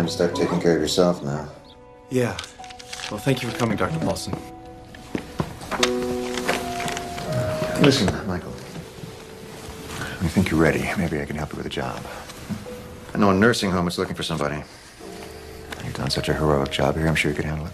to start taking care of yourself now. Yeah. Well, thank you for coming, Dr. Paulson. Listen, Michael. When you think you're ready, maybe I can help you with a job. I know a nursing home is looking for somebody. You've done such a heroic job here, I'm sure you could handle it.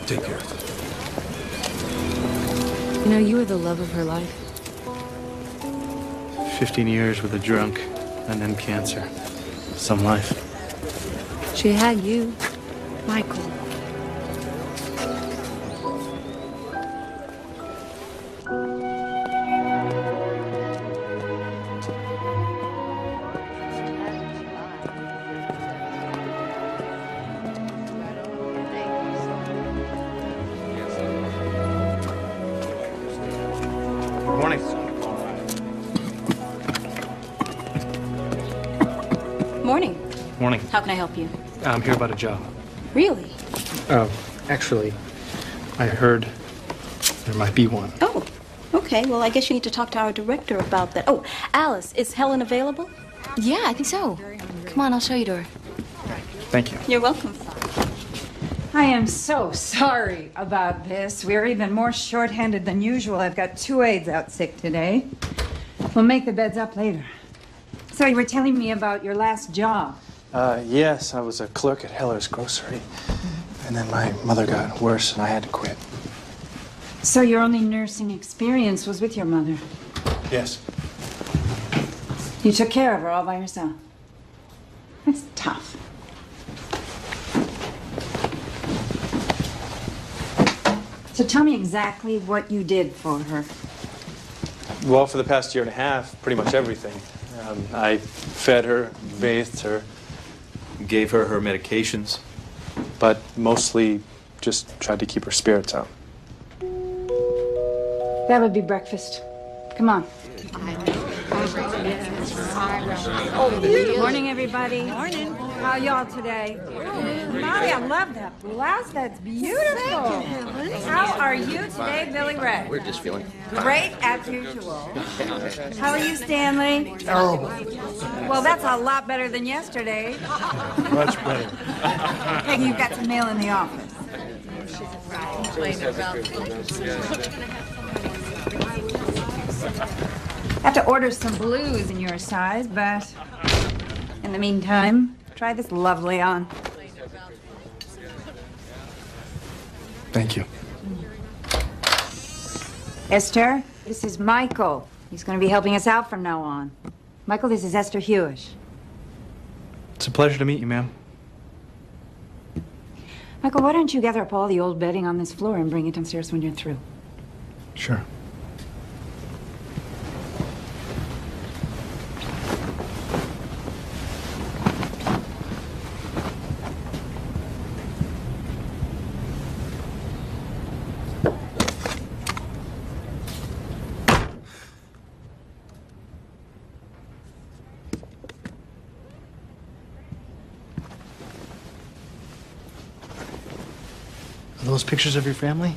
Take care. You know, you were the love of her life. 15 years with a drunk and then cancer. Some life. She had you, Michael. Morning. Morning. Morning. How can I help you? I'm here about a job. Really? Actually, I heard there might be one. Oh, okay. Well, I guess you need to talk to our director about that. Oh, Alice, is Helen available? Yeah, I think so. Come on, I'll show you to her. Thank you. You're welcome. I am so sorry about this. We're even more short-handed than usual. I've got 2 aides out sick today. We'll make the beds up later. So you were telling me about your last job. Yes, I was a clerk at Heller's Grocery. And then my mother got worse and I had to quit. So your only nursing experience was with your mother. Yes. You took care of her all by yourself. That's tough. So tell me exactly what you did for her. Well, for the past year and a half, pretty much everything. I fed her, bathed her, gave her her medications, but mostly just tried to keep her spirits up. That would be breakfast. Come on. Morning, everybody. Morning. How y'all today? Molly, I love that blouse. That's beautiful. How are you today, Billy Ray? We're just feeling Great as usual. How are you, Stanley? terrible. Well, that's a lot better than yesterday. Much better. Peggy, you've got some mail in the office. I have to order some blues in your size, but in the meantime, try this lovely on. Thank you. Esther, this is Michael. He's going to be helping us out from now on. Michael, this is Esther Hewish. It's a pleasure to meet you, ma'am. Michael, why don't you gather up all the old bedding on this floor and bring it downstairs when you're through? Sure. Are those pictures of your family?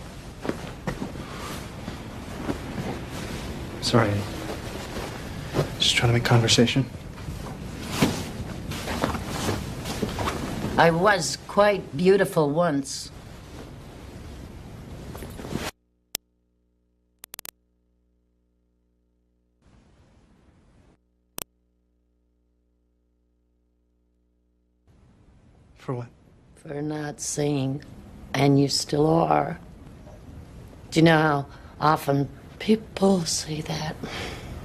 Sorry. Just trying to make conversation. I was quite beautiful once. For what? For not singing, and you still are. Do you know how often people say that?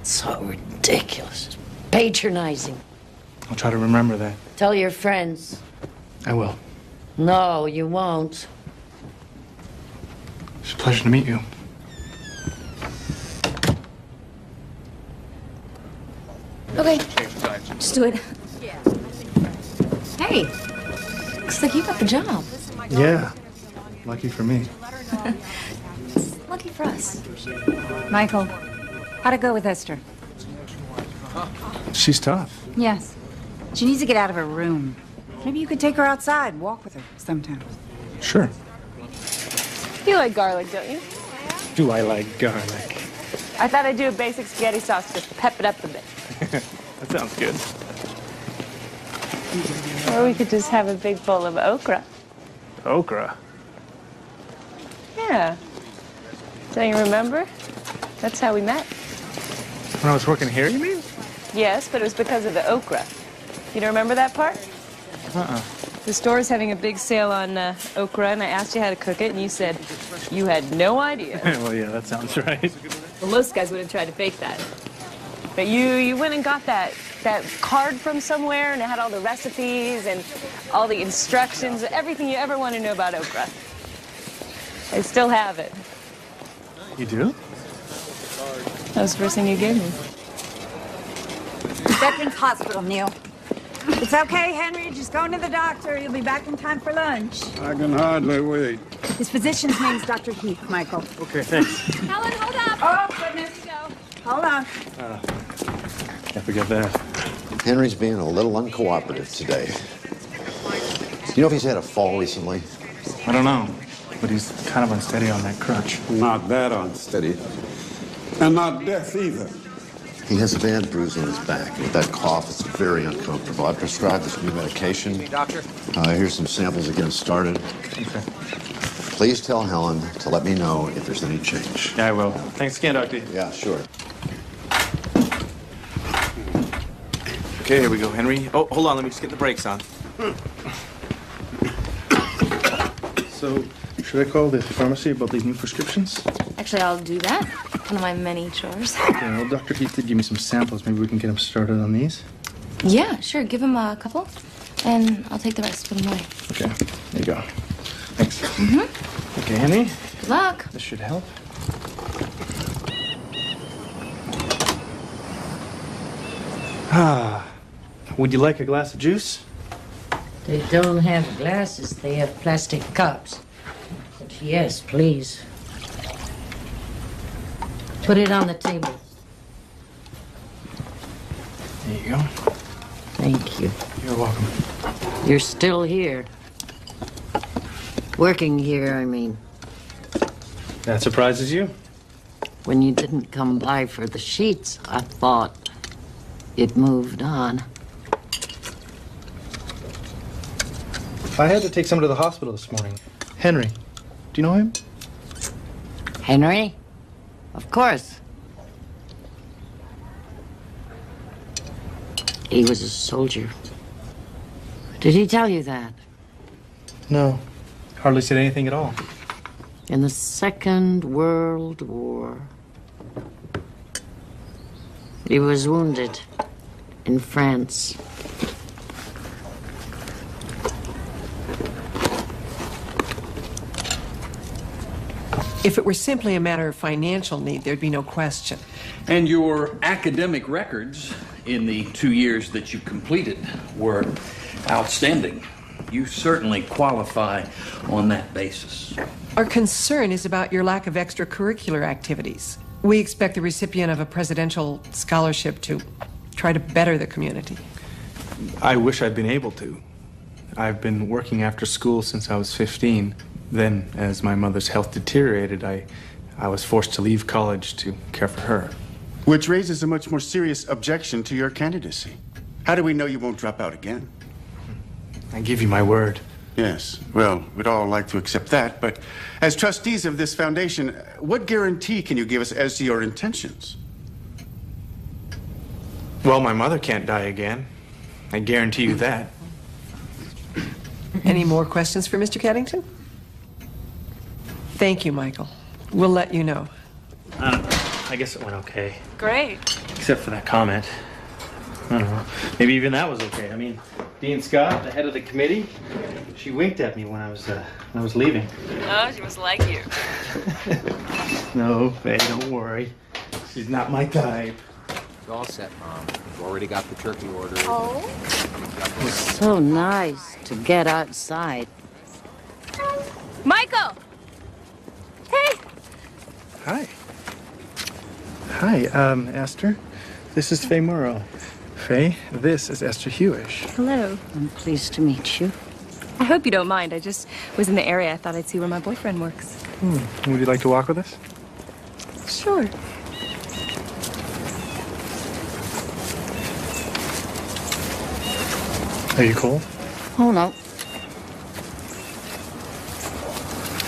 It's so ridiculous. Patronizing. I'll try to remember that. Tell your friends. I will. No, you won't. It's a pleasure to meet you. Okay. Just do it. Hey. Looks like you got the job. Yeah. Lucky for me. Lucky for us. Michael, how'd it go with Esther? She's tough. Yes. She needs to get out of her room. Maybe you could take her outside, walk with her sometime. Sure. You like garlic, don't you? Do I like garlic? I thought I'd do a basic spaghetti sauce just to pep it up a bit. That sounds good. Or we could just have a big bowl of okra. Okra? Yeah. Don't you remember? That's how we met. When I was working here, you mean? Yes, but it was because of the okra. You don't remember that part? Uh-uh. The store's having a big sale on okra, and I asked you how to cook it, and you said you had no idea. Well, yeah, that sounds right. Well, most guys would have tried to fake that. But you went and got that card from somewhere, and it had all the recipes and all the instructions, everything you ever want to know about okra. I still have it. You do? That was the first thing you gave me. Veterans Hospital, Neil. It's okay, Henry. Just go to the doctor. You'll be back in time for lunch. I can hardly wait. His physician's name's Dr. Heath, Michael. Okay, thanks. Helen, hold up. Oh, goodness. Hold on. Can't forget that. Henry's being a little uncooperative today. You know if he's had a fall recently? I don't know, but he's kind of unsteady on that crutch. Not that unsteady. And not death either. He has a bad bruise on his back. With that cough, it's very uncomfortable. I prescribed this new medication. Hey, doctor. Here's some samples to get him started. Okay. Please tell Helen to let me know if there's any change. Yeah, I will. Thanks again, Doctor. Yeah, sure. Okay, here we go, Henry. Oh, hold on. Let me just get the brakes on. So, should I call the pharmacy about these new prescriptions? Actually, I'll do that. One of my many chores. Okay, well, Dr. Heath did give me some samples. Maybe we can get him started on these. Yeah, sure. Give him a couple, and I'll take the rest. Put them away. Okay, there you go. Thanks. Mm-hmm. Okay, Henry. Good luck. This should help. Ah, would you like a glass of juice? They don't have glasses, they have plastic cups. But yes, please. Put it on the table. There you go. Thank you. You're welcome. You're still here. Working here, I mean. That surprises you? When you didn't come by for the sheets, I thought it moved on. I had to take someone to the hospital this morning. Henry. Do you know him? Henry? Of course. He was a soldier. Did he tell you that? No. Hardly said anything at all. In the Second World War. He was wounded in France. If it were simply a matter of financial need, there'd be no question. And your academic records in the 2 years that you completed were outstanding. You certainly qualify on that basis. Our concern is about your lack of extracurricular activities. We expect the recipient of a presidential scholarship to try to better the community. I wish I'd been able to. I've been working after school since I was 15. Then, as my mother's health deteriorated, I was forced to leave college to care for her. Which raises a much more serious objection to your candidacy. How do we know you won't drop out again? I give you my word. Yes, well, we'd all like to accept that, but as trustees of this foundation, what guarantee can you give us as to your intentions? Well, my mother can't die again. I guarantee you that. Any more questions for Mr. Caddington? Thank you, Michael. We'll let you know. I guess it went okay. Great. Except for that comment. I don't know. Maybe even that was okay. I mean, Dean Scott, the head of the committee, she winked at me when I was leaving. Oh, she must like you. No, Faye, don't worry. She's not my type. It's all set, Mom. We've already got the turkey ordered. Oh? It's so nice to get outside. Michael! Hey! Hi. Hi, Esther. This is Faye Morrow. Faye, this is Esther Hewish. Hello. I'm pleased to meet you. I hope you don't mind. I just was in the area. I thought I'd see where my boyfriend works. Would you like to walk with us? Sure. Are you cold? Oh, no.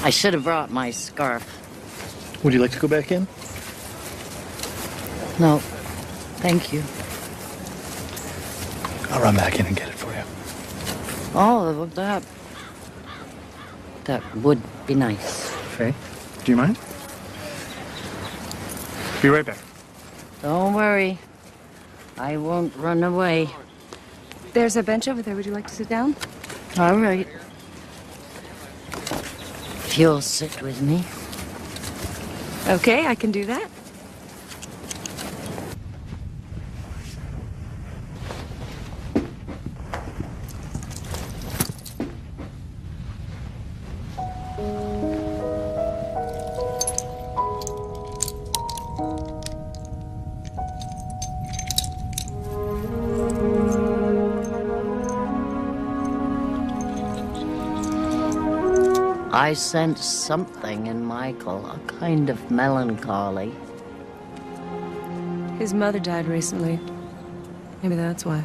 I should have brought my scarf. Would you like to go back in? No, thank you. I'll run back in and get it for you. Oh, that would be nice. Faye, do you mind? Be right back. Don't worry. I won't run away. There's a bench over there. Would you like to sit down? All right. If you'll sit with me. Okay, I can do that. I sense something in Michael, a kind of melancholy. His mother died recently. Maybe that's why.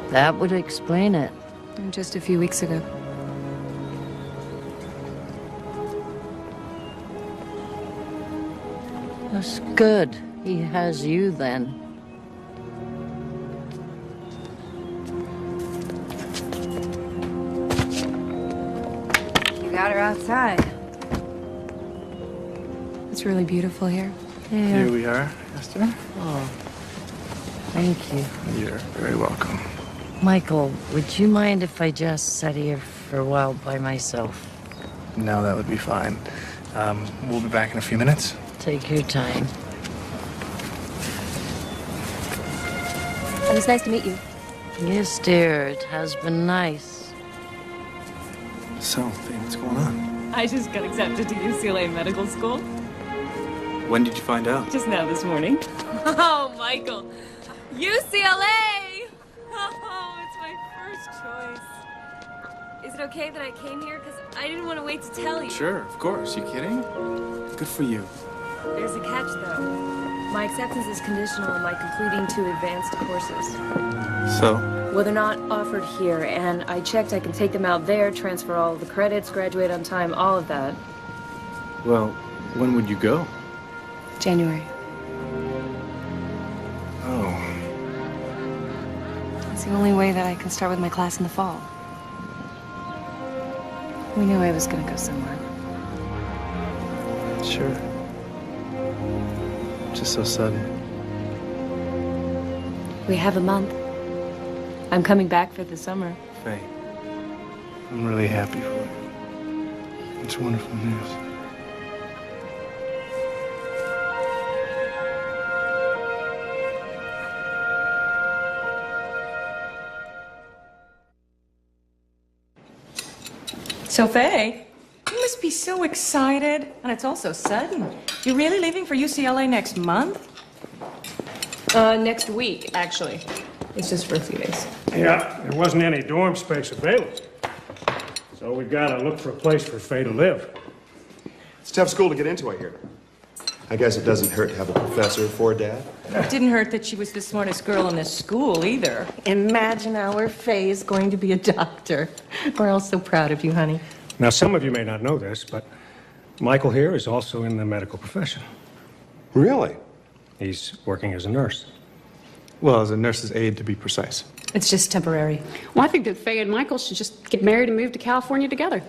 That would explain it. Just a few weeks ago. That's good. He has you then. You got her outside. It's really beautiful here. Yeah. Here we are, Esther. Oh, thank you. You're very welcome. Michael, would you mind if I just sat here for a while by myself? No, that would be fine. We'll be back in a few minutes. Take your time. It was nice to meet you. Yes, dear, it has been nice. So, Faye, what's going on? I just got accepted to UCLA Medical School. When did you find out? Just now this morning. Oh, Michael. UCLA! Oh, it's my first choice. Is it okay that I came here? Because I didn't want to wait to tell you. Sure, of course. You kidding? Good for you. There's a catch, though. My acceptance is conditional on my completing 2 advanced courses. So? Well, they're not offered here, and I checked I can take them out there, transfer all of the credits, graduate on time, all of that. Well, when would you go? January. Oh. It's the only way that I can start with my class in the fall. We knew I was going to go somewhere. Sure. Just so sudden. We have a month. I'm coming back for the summer. Faye. I'm really happy for you. It's wonderful news. So, Faye, you must be so excited. And it's all so sudden. You're really leaving for UCLA next month? Next week, actually. It's just for a few days. Yeah, there wasn't any dorm space available. So we've got to look for a place for Faye to live. It's a tough school to get into, I hear. I guess it doesn't hurt to have a professor for a dad. It didn't hurt that she was the smartest girl in this school, either. Imagine our Faye is going to be a doctor. We're all so proud of you, honey. Now, some of you may not know this, but Michael here is also in the medical profession. Really? He's working as a nurse. Well, as a nurse's aide, to be precise. It's just temporary. Well, I think that Faye and Michael should just get married and move to California together.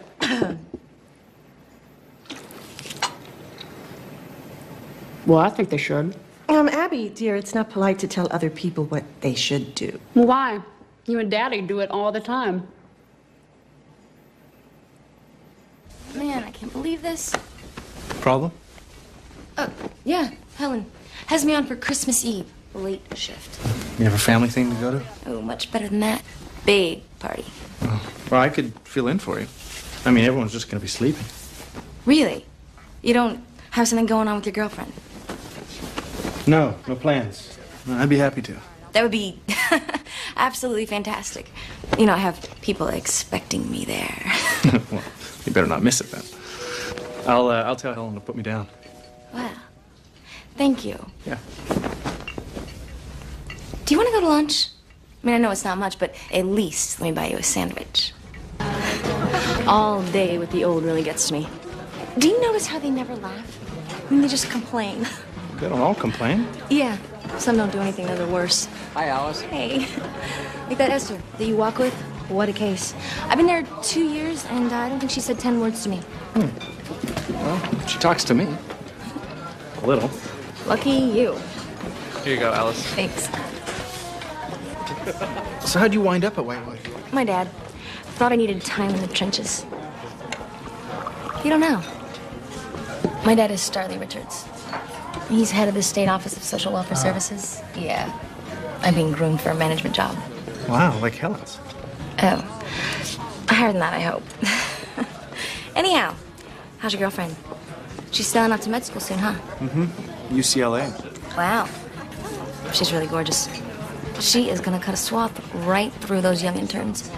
Well, I think they should. Abby, dear, it's not polite to tell other people what they should do. Well, why? You and Daddy do it all the time. Man, I can't believe this. Problem? Yeah, Helen has me on for Christmas Eve, late shift. You have a family thing to go to? Oh, much better than that. Big party. Well, I could fill in for you. I mean, everyone's just going to be sleeping. Really? You don't have something going on with your girlfriend? No plans. I'd be happy to. That would be absolutely fantastic. You know, I have people expecting me there. Well, you better not miss it then. I'll tell Helen to put me down. Wow. Thank you. Yeah. Do you want to go to lunch? I mean, I know it's not much, but at least let me buy you a sandwich. All day with the old really gets to me. Do you notice how they never laugh? I mean, they just complain. They don't all complain. Yeah. Some don't do anything that are worse. Hi, Alice. Hey. Like that Esther that you walk with. What a case. I've been there 2 years, and I don't think she said 10 words to me. Well, she talks to me. A little. Lucky you. Here you go, Alice. Thanks. So how'd you wind up at Whitewood? My dad thought I needed time in the trenches. You don't know. My dad is Starley Richards. He's head of the State Office of Social Welfare Services. Yeah. I'm being groomed for a management job. Wow, like Helen's. Oh. Higher than that, I hope. Anyhow, how's your girlfriend? She's still off to med school soon, huh? Mm-hmm. UCLA. Wow. She's really gorgeous. She is gonna cut a swath right through those young interns.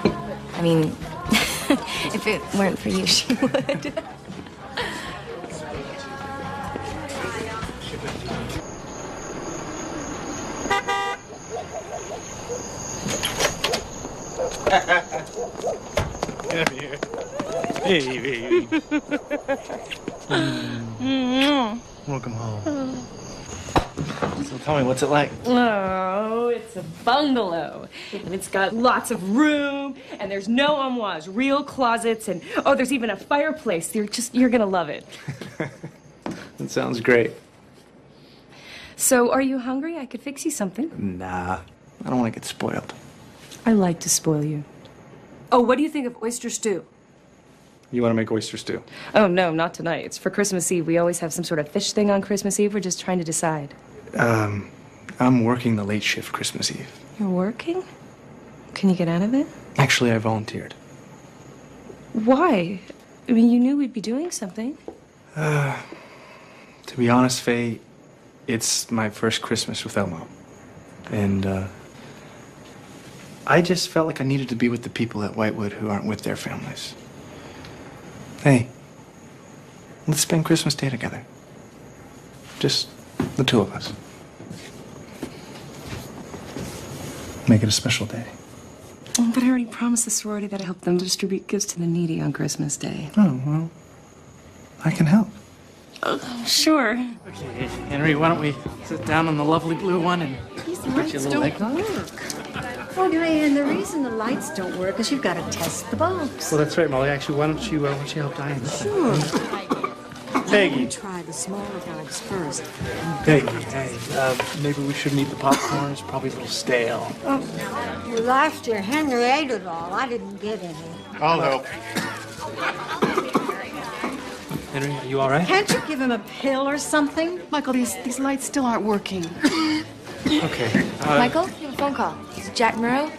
I mean, if it weren't for you, she would. Come here. Hey, baby. Welcome home. So tell me, what's it like? Oh, it's a bungalow. And it's got lots of room, and there's no armoires, real closets, and oh, there's even a fireplace. You're gonna love it. That sounds great. So, are you hungry? I could fix you something. Nah, I don't want to get spoiled. I like to spoil you. Oh, what do you think of oyster stew? You want to make oyster stew? Oh, no, not tonight. It's for Christmas Eve. We always have some sort of fish thing on Christmas Eve. We're just trying to decide. I'm working the late shift Christmas Eve. You're working? Can you get out of it? Actually, I volunteered. Why? I mean, you knew we'd be doing something. To be honest, Faye, it's my first Christmas without Mom. And, I just felt like I needed to be with the people at Whitewood who aren't with their families. Hey, let's spend Christmas Day together. Just the two of us. Make it a special day. Oh, but I already promised the sorority that I help them distribute gifts to the needy on Christmas Day. Oh, well, I can help. Sure. Okay, Henry, why don't we sit down on the lovely blue one and These get lights you a little egg don't nog? work. Audrey, and the reason the lights don't work is you've got to test the bulbs. Well, that's right, Molly. Actually, why don't you help Diane? Sure. Peggy. Try the smaller bulbs first. Peggy, hey, maybe we shouldn't eat the popcorn. It's probably a little stale. Well, last year Henry ate it all. I didn't get any. I'll help. Henry, are you all right? Can't you give him a pill or something? Michael, these lights still aren't working. Okay. Michael, you have a phone call. Is it Jack Murrow?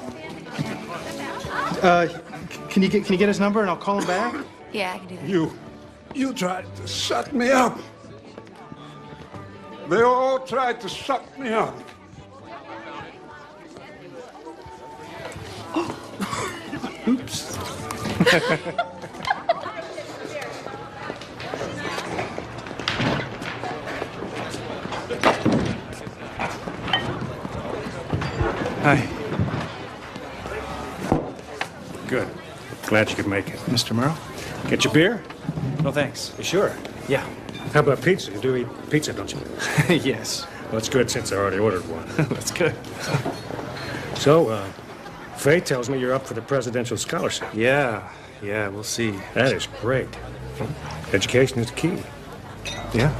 Can you get his number and I'll call him back? Yeah, I can do that. You tried to shut me up. They all tried to shut me up. Oops. Hi. Good. Glad you could make it. Mr. Murrow? Get your beer? No, thanks. You sure? Yeah. How about pizza? You do eat pizza, don't you? Yes. Well, that's good since I already ordered one. That's good. So, Faye tells me you're up for the presidential scholarship. Yeah, we'll see. That is great. Education is key. Yeah?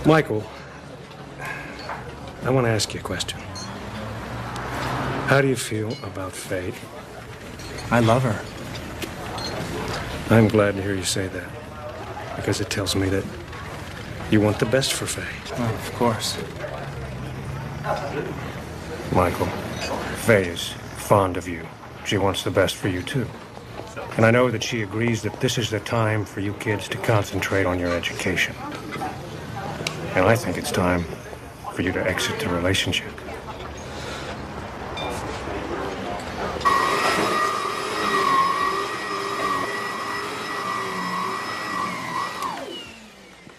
Michael, I want to ask you a question. How do you feel about Faye? I love her. I'm glad to hear you say that, because it tells me that You want the best for Faye. Oh, of course. Michael, Faye is fond of you. She wants the best for you, too. And I know that she agrees that this is the time for you kids to concentrate on your education. And I think it's time for you to exit the relationship.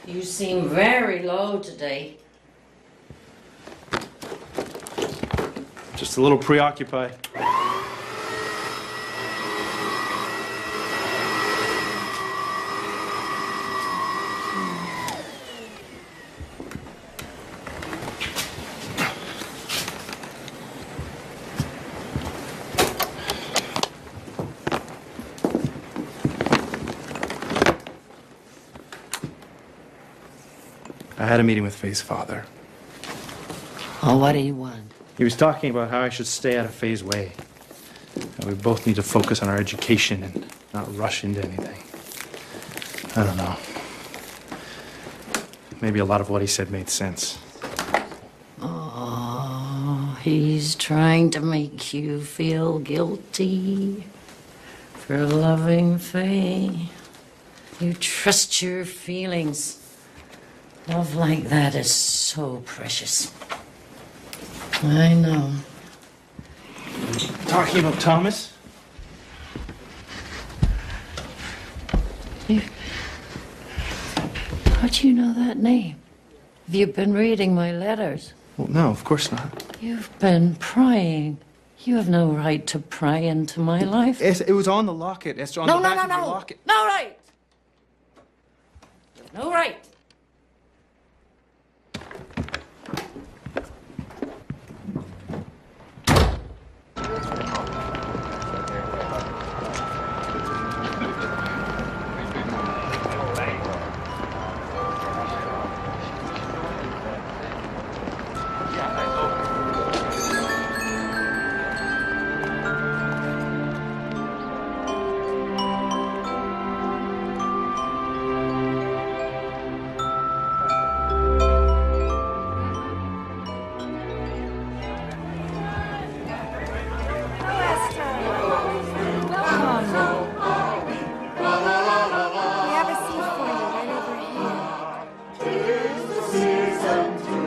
You seem very low today. Just a little preoccupied. I had a meeting with Faye's father. Oh, what do you want? He was talking about how I should stay out of Faye's way. That we both need to focus on our education and not rush into anything. I don't know. Maybe a lot of what he said made sense. Oh, he's trying to make you feel guilty for loving Faye. You trust your feelings. Love like that is so precious. I know. Talking about Thomas? How'd you know that name? Have you been reading my letters? Well, no, of course not. You've been prying. You have no right to pry into my life. It was on the locket. It's on the back of your locket. No right. No right.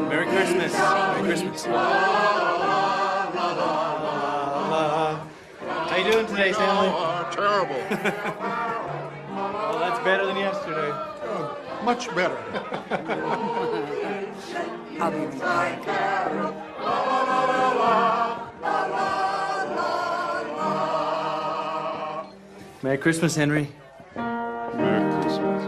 Merry Christmas. Merry Christmas. How you doing today, Stanley? Terrible. Well, that's better than yesterday. Much better. I'll be right back. Merry Christmas, Henry. Merry Christmas.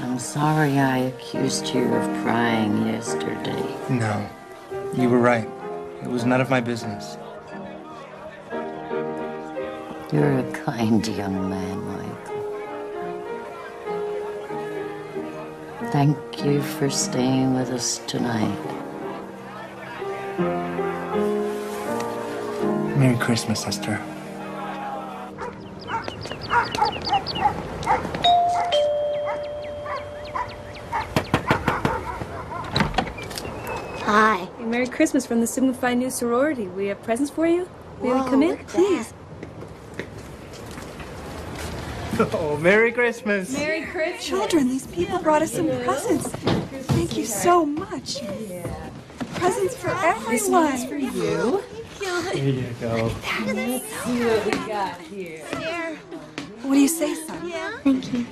I'm sorry I accused you of prying yesterday. No, you were right. It was none of my business. You're a kind young man, Michael. Thank you for staying with us tonight. Merry Christmas, Esther. Hi. Hey, Merry Christmas from the Sigma Phi New Sorority. We have presents for you. May we come in? Please. Oh, Merry Christmas. Merry Christmas. Children, these people brought us some presents. Thank you so much. Presents for everyone. This one's for you. Here you go. Let's see what we got here. What do you say, son? Thank you.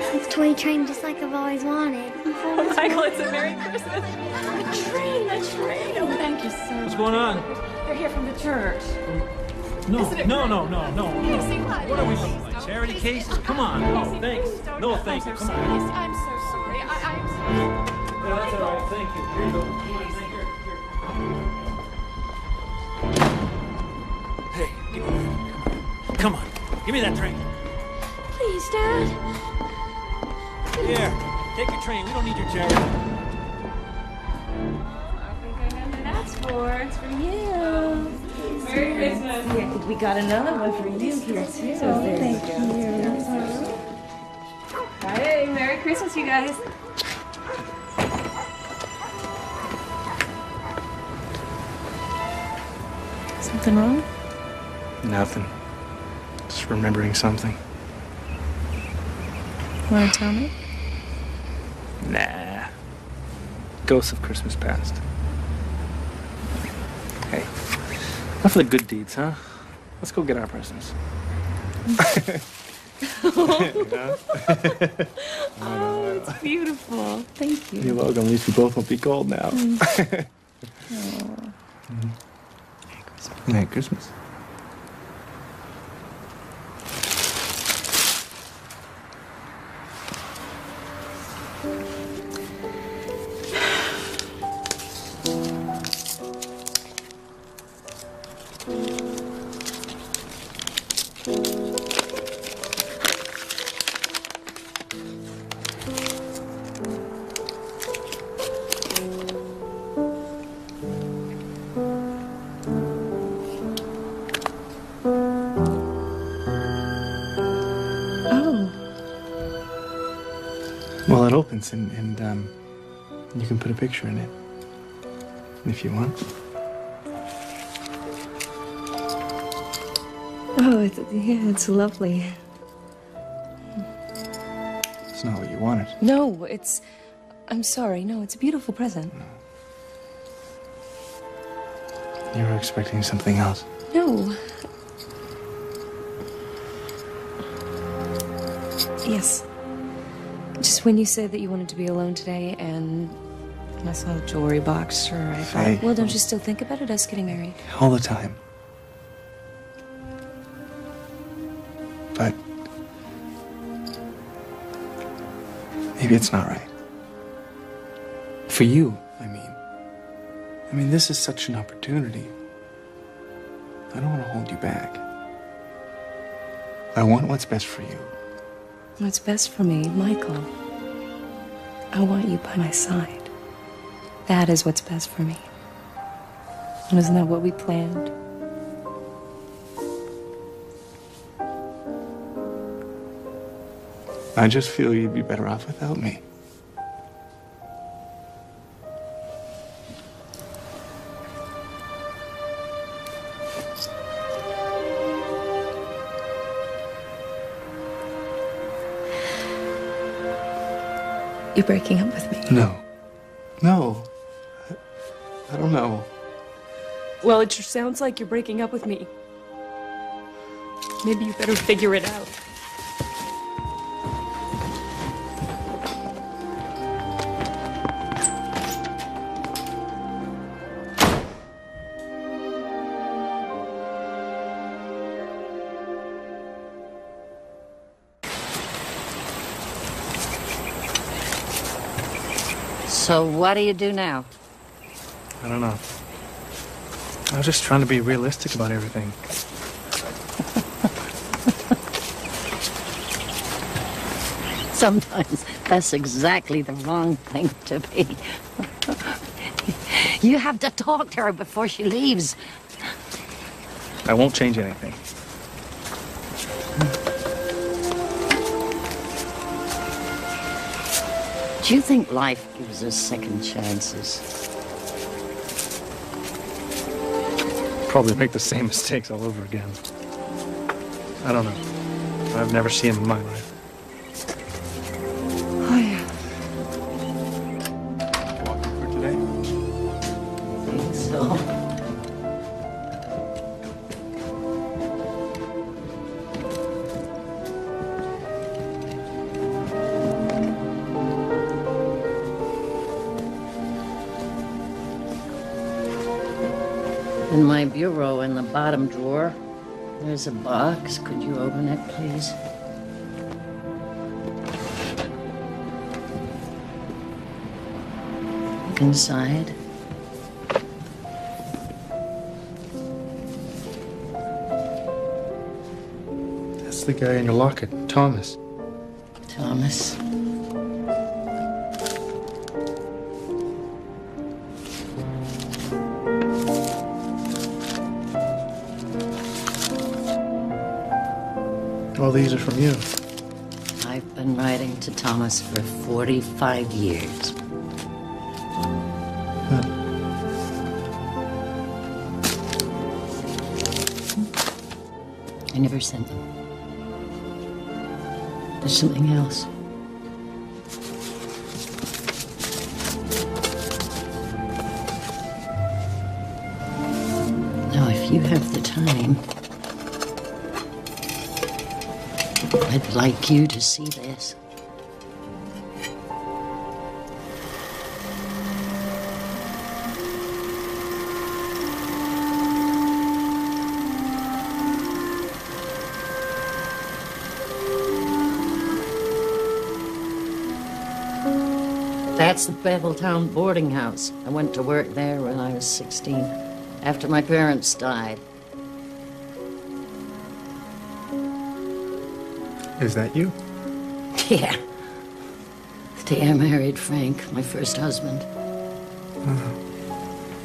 It's a toy train just like I've always wanted. Oh, Michael, it's a Merry Christmas. A train. Oh, thank you so much. What's going on? They're here from the church. No. What are we doing? Like charity cases? Come on. Oh, thanks. No, thank you. Come on. I'm so sorry. I'm sorry. Yeah, that's all right. Thank you. Here you go. Hey, give me that. Come on. Give me that train. Please, Dad. Here, take your train. We don't need your charity. I think I know who that's for. It's for you. Merry Christmas. Yeah, we got another one for you here, too. Oh, thank you. Hey, Merry Christmas, you guys. Something wrong? Nothing. Just remembering something. Want to tell me? Nah. Ghosts of Christmas past. Hey, enough of the good deeds, huh? Let's go get our presents. Oh, it's beautiful. Thank you. You're welcome. At least we both won't be cold now. Merry Christmas. Well, it opens and you can put a picture in it if you want. Oh, it's lovely. It's not what you wanted. No, it's... I'm sorry. No, it's a beautiful present. You were expecting something else. No. Yes. Just when you said that you wanted to be alone today and I saw a jewelry box, sure, I thought, Hey. well, don't you still think about it, us getting married? All the time. But maybe it's not right. For you, I mean. I mean, this is such an opportunity. I don't want to hold you back. I want what's best for you. What's best for me, Michael? I want you by my side. That is what's best for me. And isn't that what we planned? I just feel you'd be better off without me. You're breaking up with me. No. No. I don't know. Well, it just sounds like you're breaking up with me. Maybe you better figure it out. So what do you do now? I don't know. I was just trying to be realistic about everything. Sometimes that's exactly the wrong thing to be. You have to talk to her before she leaves. I won't change anything. Do you think life gives us second chances? Probably make the same mistakes all over again. I don't know. I've never seen them in my life. Oh, yeah. Walking for today? I think so. In my bureau in the bottom drawer, there's a box. Could you open it, please? Look inside. That's the guy in your locket, Thomas. Thomas. All these are from you. I've been writing to Thomas for 45 years. I never sent them. There's something else. Now, if you have the time, I'd like you to see this. That's the Beveltown boarding house. I went to work there when I was 16, after my parents died. Is that you? Yeah. The day I married Frank, my first husband.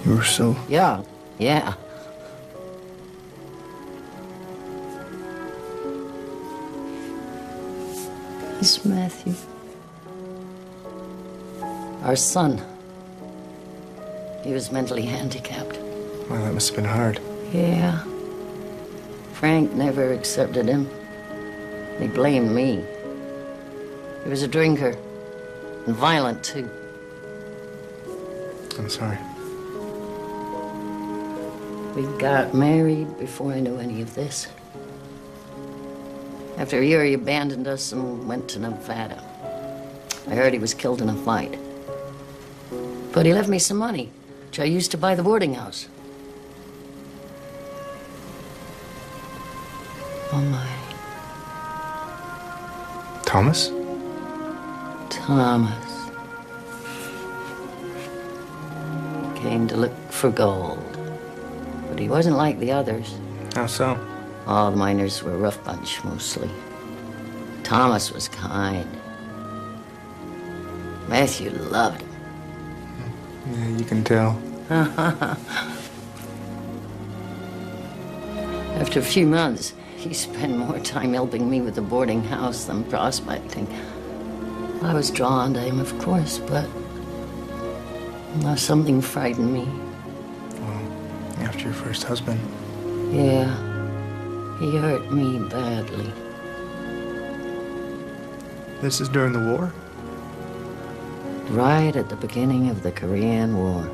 You were so... Yeah, yeah. This is Matthew. Our son. He was mentally handicapped. Well, that must have been hard. Yeah. Frank never accepted him. He blamed me. He was a drinker. And violent, too. I'm sorry. We got married before I knew any of this. After a year, he abandoned us and went to Nevada. I heard he was killed in a fight. But he left me some money, which I used to buy the boarding house. Oh, my. Thomas? Thomas. Came to look for gold. But he wasn't like the others. How so? All the miners were a rough bunch, mostly. Thomas was kind. Matthew loved him. Yeah, you can tell. After a few months, he spent more time helping me with the boarding house than prospecting. I was drawn to him, of course, but something frightened me. Well, after your first husband. Yeah, he hurt me badly. This is during the war? Right at the beginning of the Korean War.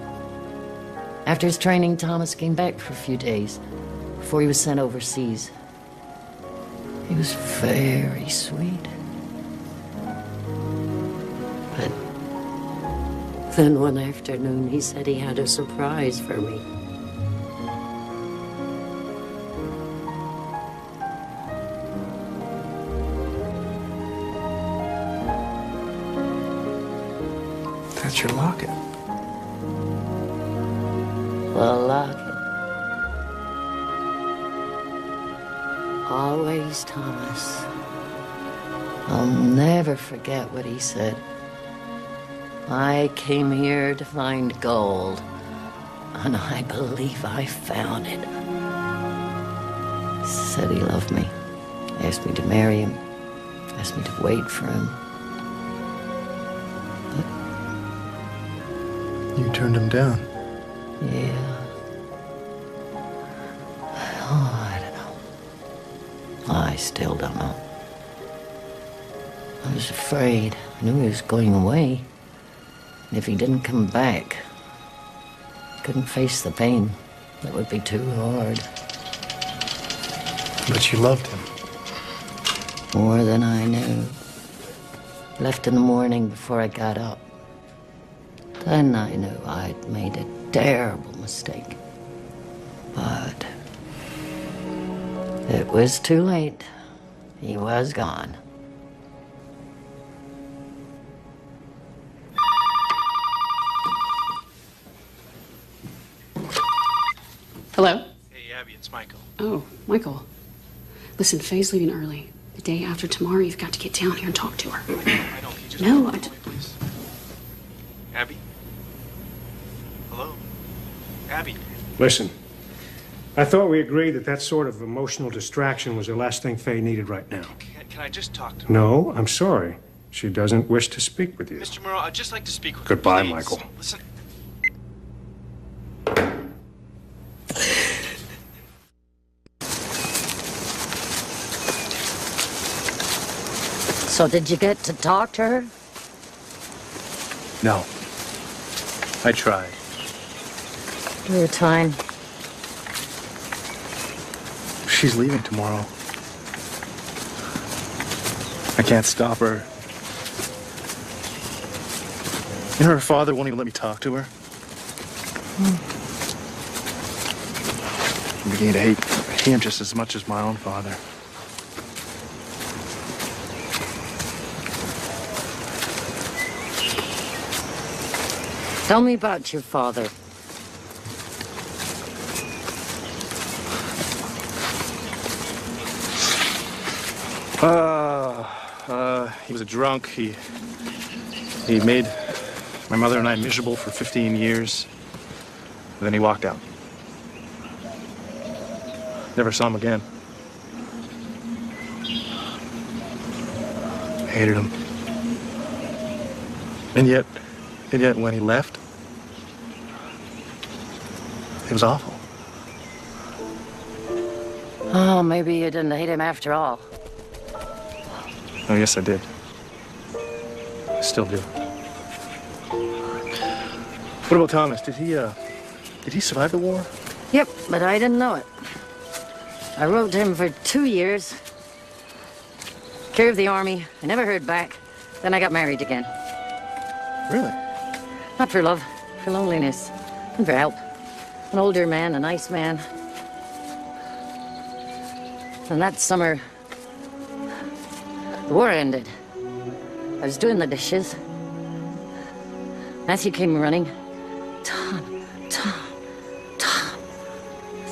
After his training, Thomas came back for a few days before he was sent overseas. He was very sweet. But then one afternoon, he said he had a surprise for me. That's your locket. The locket. Always Thomas. I'll never forget what he said. I came here to find gold, and I believe I found it. Said he loved me. Asked me to marry him. Asked me to wait for him. You turned him down. Yeah. Oh, I don't know. I still don't know. I was afraid. I knew he was going away. And if he didn't come back, I couldn't face the pain. That would be too hard. But you loved him. More than I knew. Left in the morning before I got up. Then I knew I'd made a terrible mistake. But it was too late. He was gone. Hello? Hey, Abby, it's Michael. Oh, Michael. Listen, Faye's leaving early. The day after tomorrow, you've got to get down here and talk to her. I know, can you just... No, please. Abby? Hello? Abby? Listen, I thought we agreed that that sort of emotional distraction was the last thing Faye needed right now. Can I just talk to her? No, I'm sorry. She doesn't wish to speak with you. Mr. Moreau, I'd just like to speak with Goodbye, you, please. Michael. Listen. So did you get to talk to her? No. I tried. Give her time. She's leaving tomorrow. I can't stop her. You know, her father won't even let me talk to her. I'm beginning to hate him just as much as my own father. Tell me about your father. He was a drunk. He made my mother and I miserable for 15 years. And then he walked out. Never saw him again. Hated him. And yet when he left, it was awful. Oh, maybe you didn't hate him after all. Oh, yes, I did. I still do. What about Thomas? Did he survive the war? Yep, but I didn't know it. I wrote to him for 2 years. Care of the army. I never heard back. Then I got married again. Really? Not for love, for loneliness, and for help. An older man, a nice man. And that summer, the war ended. I was doing the dishes. Matthew came running. Tom.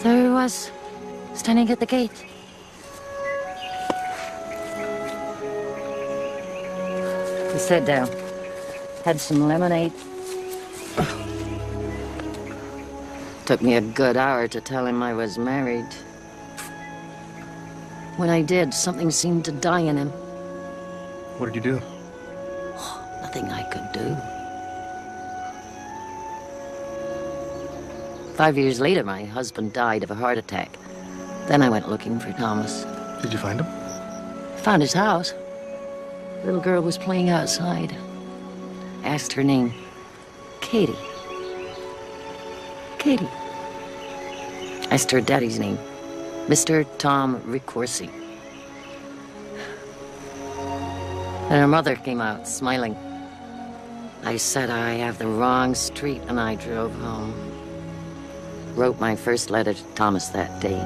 There he was, standing at the gate. He sat down, had some lemonade. Took me a good hour to tell him I was married. When I did, something seemed to die in him. What did you do? Nothing I could do. 5 years later, my husband died of a heart attack. Then I went looking for Thomas. Did you find him? Found his house. The little girl was playing outside. Asked her name. Katie. Katie. Asked her daddy's name. Mr. Tom Ricorsi. And her mother came out, smiling. I said I have the wrong street, and I drove home. Wrote my first letter to Thomas that day.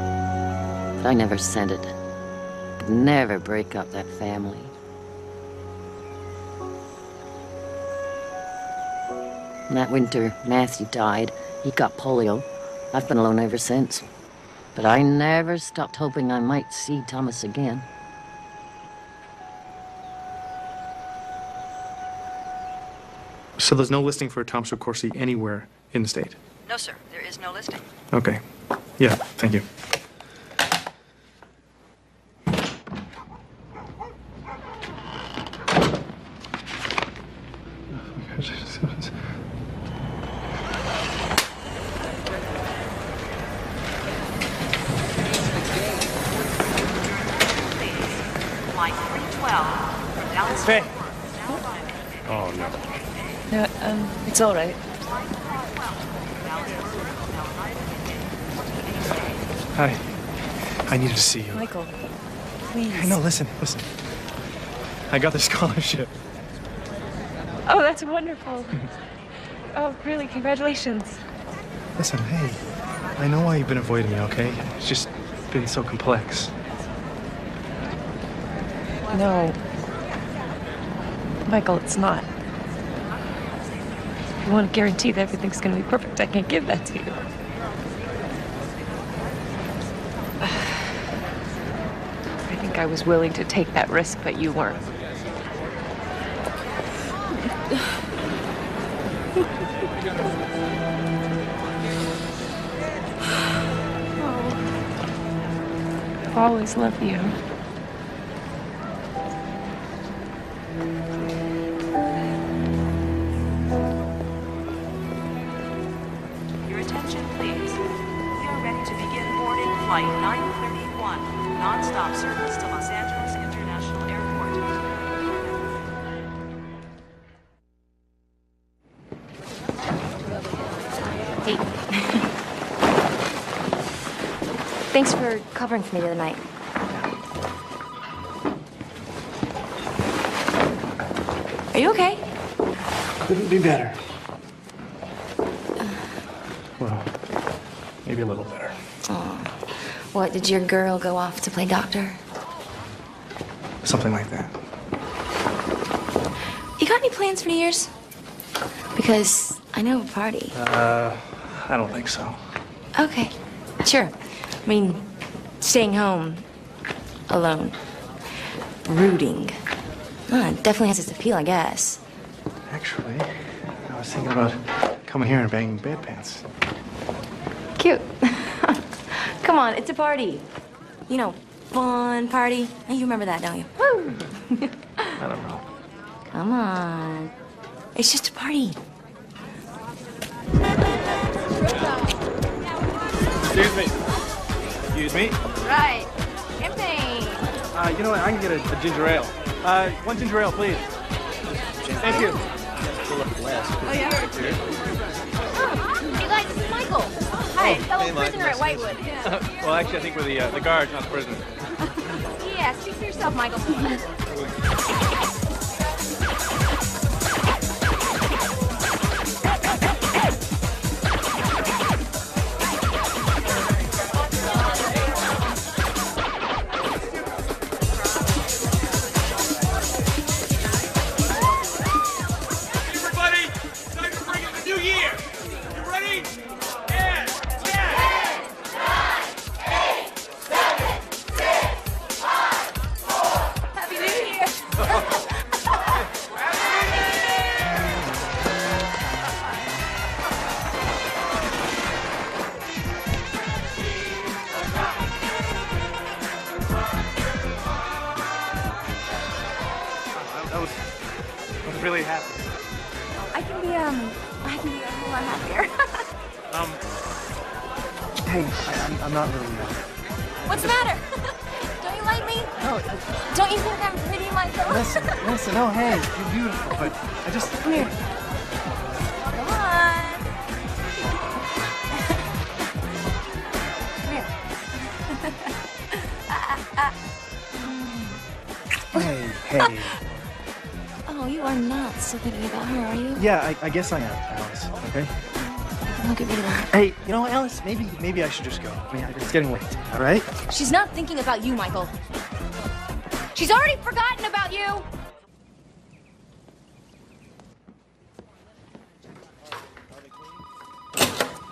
But I never sent it. Could never break up that family. And that winter, Matthew died. He got polio. I've been alone ever since. But I never stopped hoping I might see Thomas again. So there's no listing for Thomas Ricorsi anywhere in the state? No, sir. There is no listing. Okay. Yeah, thank you. Faye. Oh, no. No, it's all right. Hi. I needed to see you. Michael, please. Hey, no, listen. I got the scholarship. Oh, that's wonderful. Oh, really, congratulations. Listen, hey, I know why you've been avoiding me, okay? It's just been so complex. No. Michael, it's not. If you want to guarantee that everything's going to be perfect, I can't give that to you. I think I was willing to take that risk, but you weren't. Oh. always love you. Your attention, please. We are ready to begin boarding flight 931, non-stop service to Los Angeles International Airport. Hey. Thanks for covering for me the other night. Are you okay? Couldn't be better. Well, maybe a little better. Oh. What, did your girl go off to play doctor? Something like that. You got any plans for New Year's? Because I know a party. I don't think so. Okay, sure. I mean, staying home alone, brooding. It definitely has its appeal, I guess. Actually, I was thinking about coming here and banging bedpans. Cute. Come on, it's a party. You know, fun party. And you remember that, don't you? Woo! I don't know. Come on. It's just a party. Excuse me. Excuse me. Right. Campaign. You know what? I can get a ginger ale. One ginger ale, please. Thank you. Oh, yeah? Hey, guys, this is Michael. Hi, fellow prisoner at Whitewood. Well, actually, I think we're the guards, not the prisoners. Yeah, speak for yourself, Michael. I was really happy. I can be a whole lot happier. Hey, I'm not really. What's the matter? Don't you like me? No. Don't you think I'm pretty, Michael? Listen, oh, hey, you're beautiful, but I just. Come here. Come on. Come here. Hey. Oh, you are not still thinking about her, are you? Yeah, I guess I am, Alice. Okay. Don't get rid of her. Hey, you know, Alice, maybe I should just go. I mean, it's getting late. All right. She's not thinking about you, Michael. She's already forgotten about you.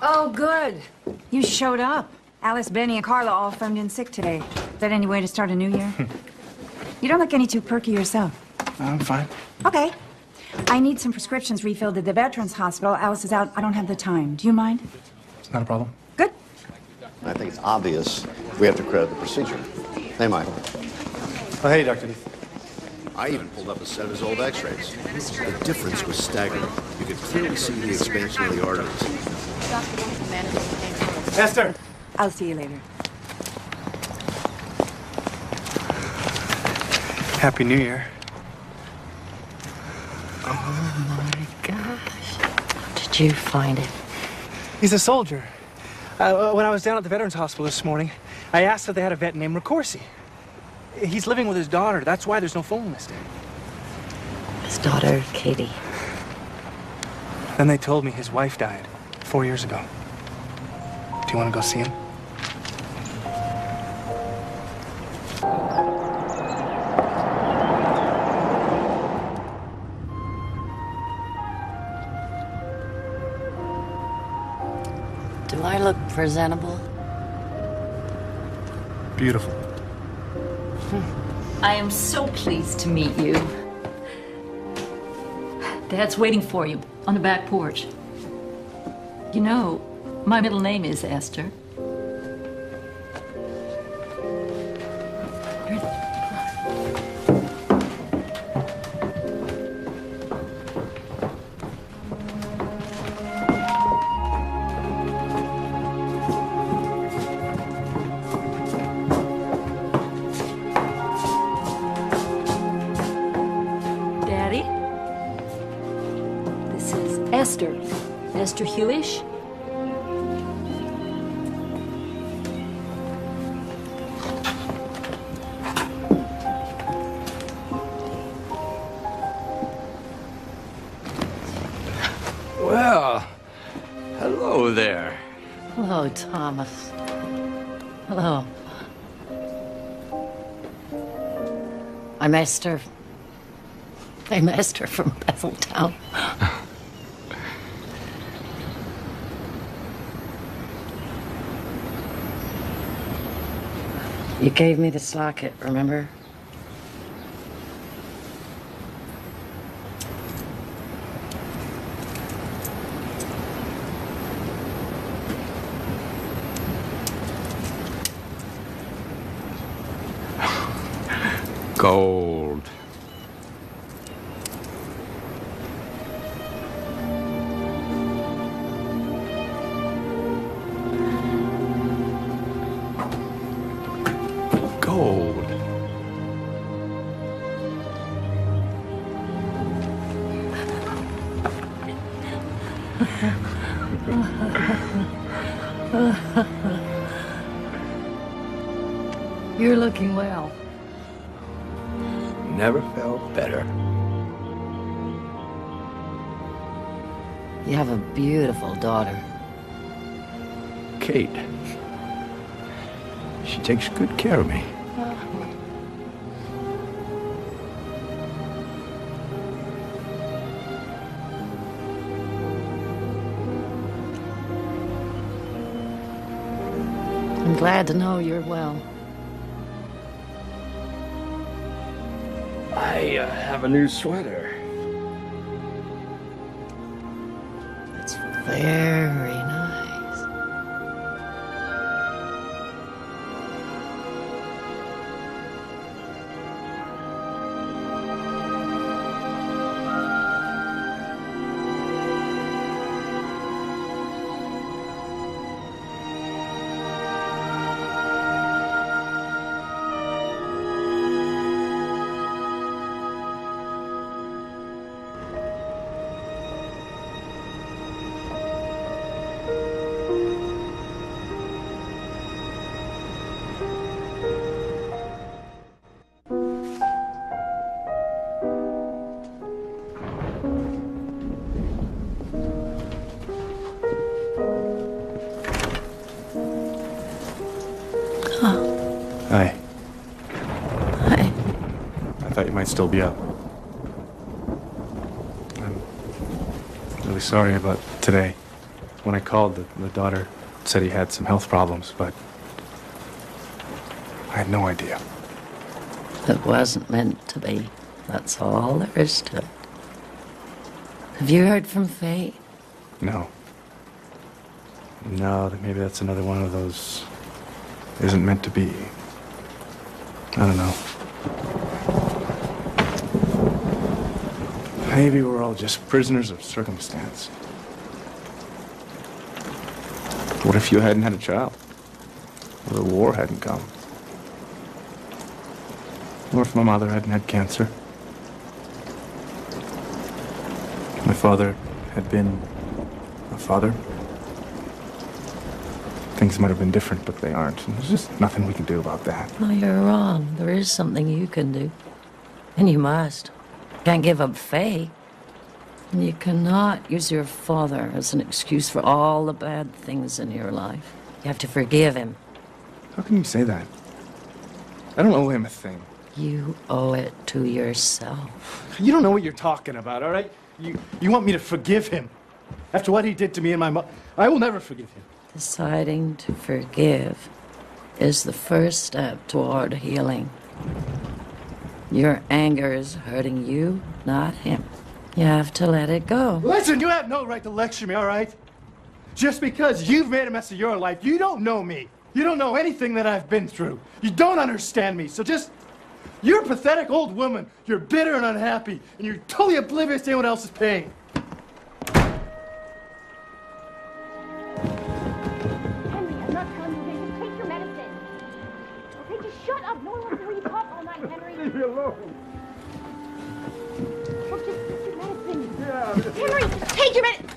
Oh, good. You showed up. Alice, Benny, and Carla all phoned in sick today. Is that any way to start a new year? You don't look any too perky yourself. I'm fine. Okay. I need some prescriptions refilled at the Veterans Hospital. Alice is out. I don't have the time. Do you mind? It's not a problem. Good. I think it's obvious we have to credit the procedure. Hey, Michael. Oh, hey, Dr. Heath. I even pulled up a set of his old x-rays. The difference was staggering. You could clearly see the expansion of the arteries. Esther! I'll see you later. Happy New Year. Oh my gosh. Did you find it? He's a soldier. When I was down at the Veterans Hospital this morning, I asked if they had a vet named Ricorsi. He's living with his daughter. That's why there's no phone listed. His daughter, Katie. Then they told me his wife died 4 years ago. Do you want to go see him? Do I look presentable? Beautiful. I am so pleased to meet you. Dad's waiting for you on the back porch. You know, my middle name is Esther. This is Esther. Esther Hewish. Well, hello there. Hello, Thomas. Hello. I'm Esther. I'm Esther from Betheltown. You gave me this locket, remember? Gold. Gold. You're looking well. Never felt better. You have a beautiful daughter. Kate. She takes good care of me. I'm glad to know you're well. I have a new sweater. It's very nice. Hi. Hi. I thought you might still be up. I'm really sorry about today. When I called, the daughter said he had some health problems, but I had no idea. It wasn't meant to be. That's all there is to it. Have you heard from Faye? No. No, maybe that's another one of those isn't meant to be. I don't know. Maybe we're all just prisoners of circumstance. What if you hadn't had a child? Or the war hadn't come? Or if my mother hadn't had cancer? My father had been a father? Things might have been different, but they aren't. And there's just nothing we can do about that. No, you're wrong. There is something you can do. And you must. Can't give up Faye. And you cannot use your father as an excuse for all the bad things in your life. You have to forgive him. How can you say that? I don't owe him a thing. You owe it to yourself. You don't know what you're talking about, all right? You want me to forgive him? After what he did to me and my mother? I will never forgive him. Deciding to forgive is the first step toward healing. Your anger is hurting you, not him. You have to let it go. Listen, you have no right to lecture me, all right? Just because you've made a mess of your life, you don't know me. You don't know anything that I've been through. You don't understand me, so just... You're a pathetic old woman. You're bitter and unhappy, and you're totally oblivious to anyone else's pain. Shut up! No one wants to hear you talk all night, Henry. Leave me alone. Look, just take your medicine. Yeah. Henry! Take your minute.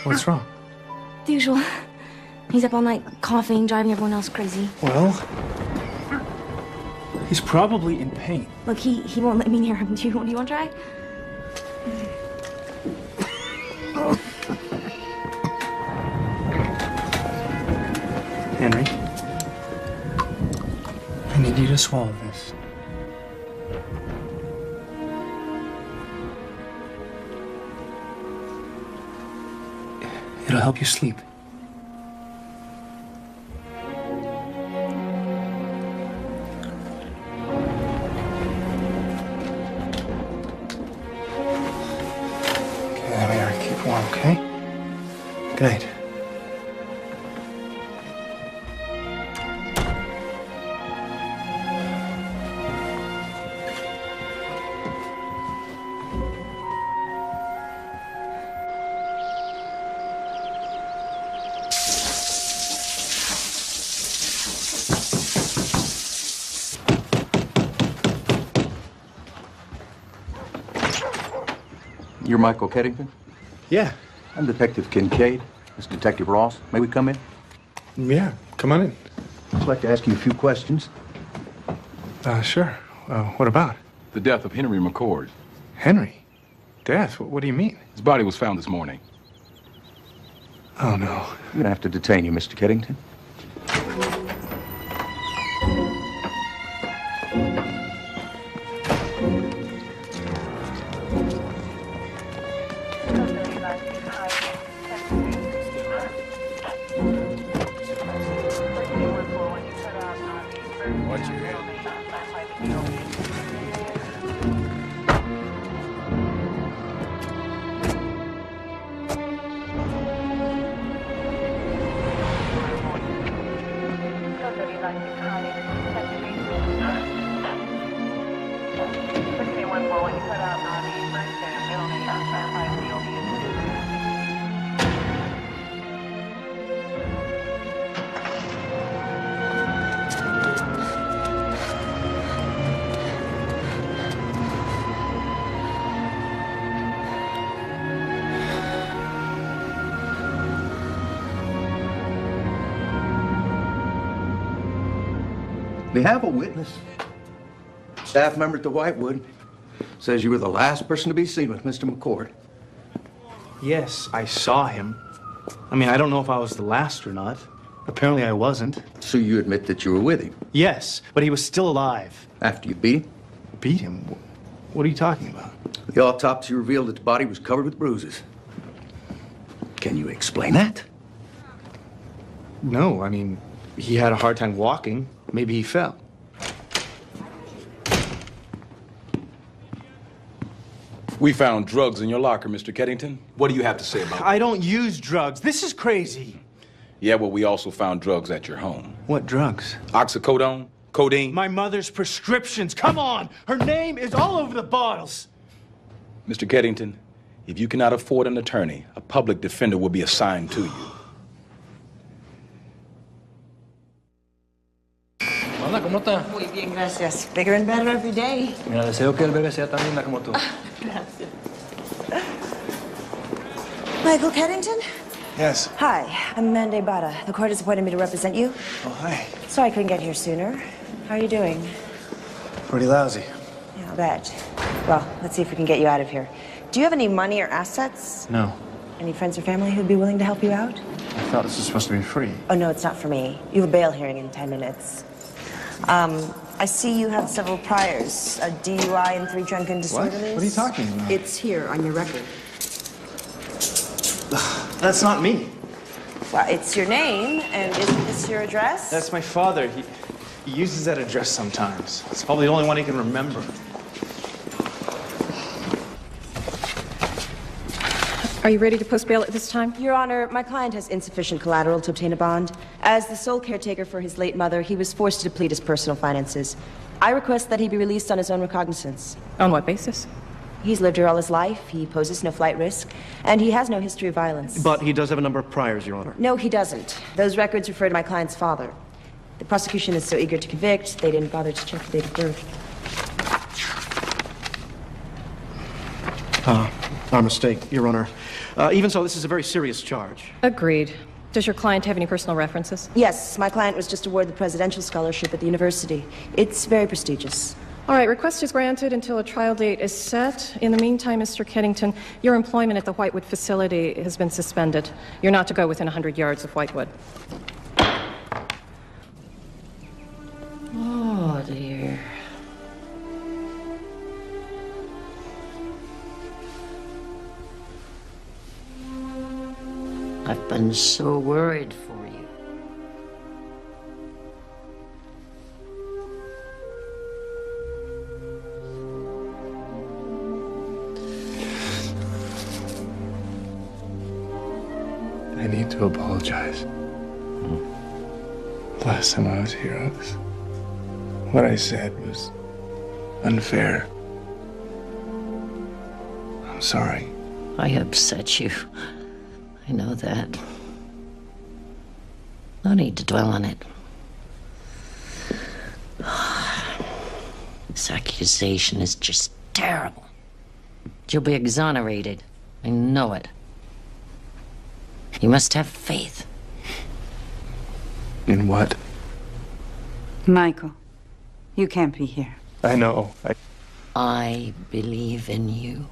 What's wrong? The usual. He's up all night coughing, driving everyone else crazy. Well, he's probably in pain. Look, he won't let me near him. Do you want to try? Henry, I need you to swallow this. It'll help you sleep. Okay, let me keep warm, okay? Good night. You're Michael Keddington? Yeah. I'm Detective Kincaid. This is Detective Ross. May we come in? Yeah, come on in. I'd like to ask you a few questions. Sure. What about? The death of Henry McCord. Henry? Death? What do you mean? His body was found this morning. Oh, no. I'm going to have to detain you, Mr. Keddington. Watch your head. We have a witness. Staff member at the Whitewood says you were the last person to be seen with Mr. McCord. Yes, I saw him. I mean, I don't know if I was the last or not. Apparently I wasn't. So you admit that you were with him? Yes, but he was still alive. After you beat him? Beat him? What are you talking about? The autopsy revealed that the body was covered with bruises. Can you explain that? No, I mean, he had a hard time walking. Maybe he fell. We found drugs in your locker, Mr. Keddington. What do you have to say about it? I don't use drugs. This is crazy. Yeah, well, we also found drugs at your home. What drugs? Oxycodone, codeine. My mother's prescriptions. Come on! Her name is all over the bottles. Mr. Keddington, if you cannot afford an attorney, a public defender will be assigned to you. Hola, ¿cómo está? Muy bien, gracias. Bigger and better every day. Mira, deseo que el bebé sea tan linda como tú. Gracias. Michael Keddington? Yes. Hi, I'm Amanda Ibarra. The court has appointed me to represent you. Oh, hi. Sorry I couldn't get here sooner. How are you doing? Pretty lousy. Yeah, I'll bet. Well, let's see if we can get you out of here. Do you have any money or assets? No. Any friends or family who'd be willing to help you out? I thought this was supposed to be free. Oh, no, it's not for me. You have a bail hearing in 10 minutes. I see you have several priors. A DUI and 3 drunken disorderlies. What are you talking about? It's here on your record. That's not me. Well, it's your name, and isn't this your address? That's my father. He uses that address sometimes. It's probably the only one he can remember. Are you ready to post bail at this time? Your Honor, my client has insufficient collateral to obtain a bond. As the sole caretaker for his late mother, he was forced to deplete his personal finances. I request that he be released on his own recognizance. On what basis? He's lived here all his life, he poses no flight risk, and he has no history of violence. But he does have a number of priors, Your Honor. No, he doesn't. Those records refer to my client's father. The prosecution is so eager to convict, they didn't bother to check the date of birth. Our mistake, Your Honor. Even so, this is a very serious charge. Agreed. Does your client have any personal references? Yes, my client was just awarded the presidential scholarship at the university. It's very prestigious. All right, request is granted until a trial date is set. In the meantime, Mr. Keddington, your employment at the Whitewood facility has been suspended. You're not to go within 100 yards of Whitewood. Oh, dear. I've been so worried for you. I need to apologize. Last time I was here, what I said was unfair. I'm sorry. I upset you. I know that. No need to dwell on it. This accusation is just terrible. You'll be exonerated. I know it. You must have faith. In what? Michael, you can't be here. I know. I believe in you.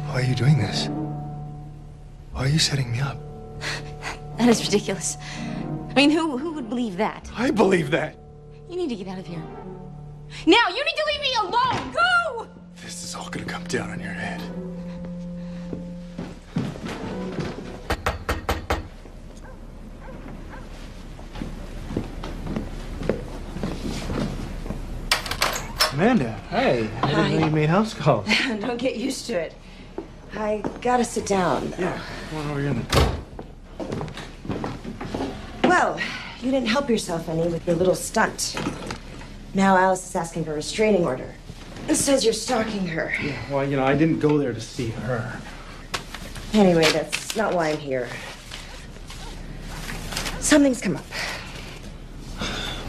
Why are you doing this? Why are you setting me up? That is ridiculous. I mean, who would believe that? I believe that. You need to get out of here. Now, you need to leave me alone! Go! This is all gonna come down on your head. Amanda, hey. I didn't know you made house calls. Don't get used to it. I gotta sit down. Yeah, come on over here then. Well, you didn't help yourself any with your little stunt. Now Alice is asking for a restraining order. It says you're stalking her. Yeah, well, you know, I didn't go there to see her. Anyway, that's not why I'm here. Something's come up.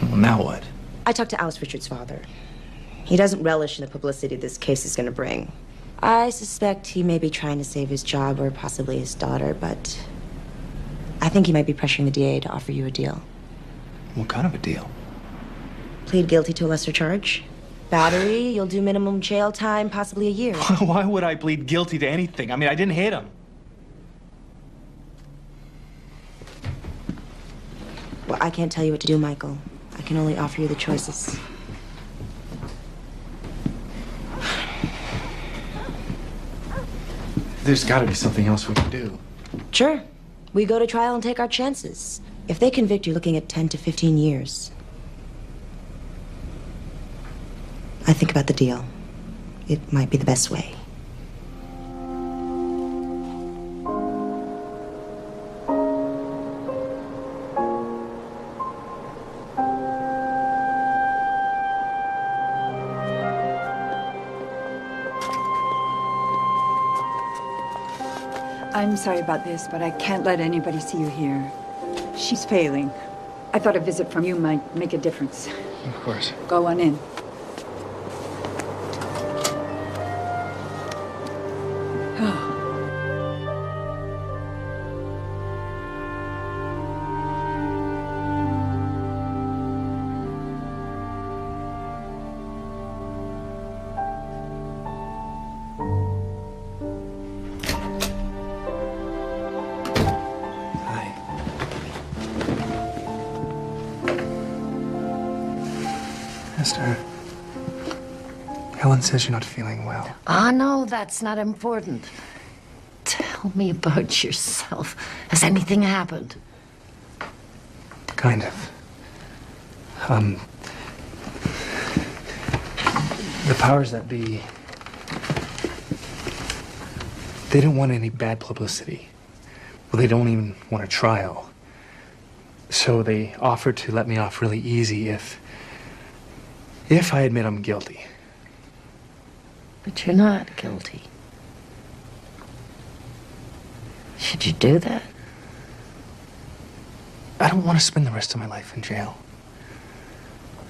Well, now what? I talked to Alice Richards' father. He doesn't relish in the publicity this case is going to bring. I suspect he may be trying to save his job or possibly his daughter, but I think he might be pressuring the DA to offer you a deal. What kind of a deal? Plead guilty to a lesser charge. Battery, you'll do minimum jail time, possibly a year. Why would I plead guilty to anything? I mean, I didn't hit him. Well, I can't tell you what to do, Michael. I can only offer you the choices. There's got to be something else we can do. Sure. We go to trial and take our chances. If they convict, you're looking at 10 to 15 years. I think about the deal. It might be the best way. I'm sorry about this, but I can't let anybody see you here. She's failing. I thought a visit from you might make a difference. Of course. Go on in. Esther, Helen says you're not feeling well. Ah, no, that's not important. Tell me about yourself. Has anything happened? Kind of. The powers that be, they didn't want any bad publicity. Well, they don't even want a trial. So they offered to let me off really easy if I admit I'm guilty. But you're not guilty. Should you do that? I don't want to spend the rest of my life in jail.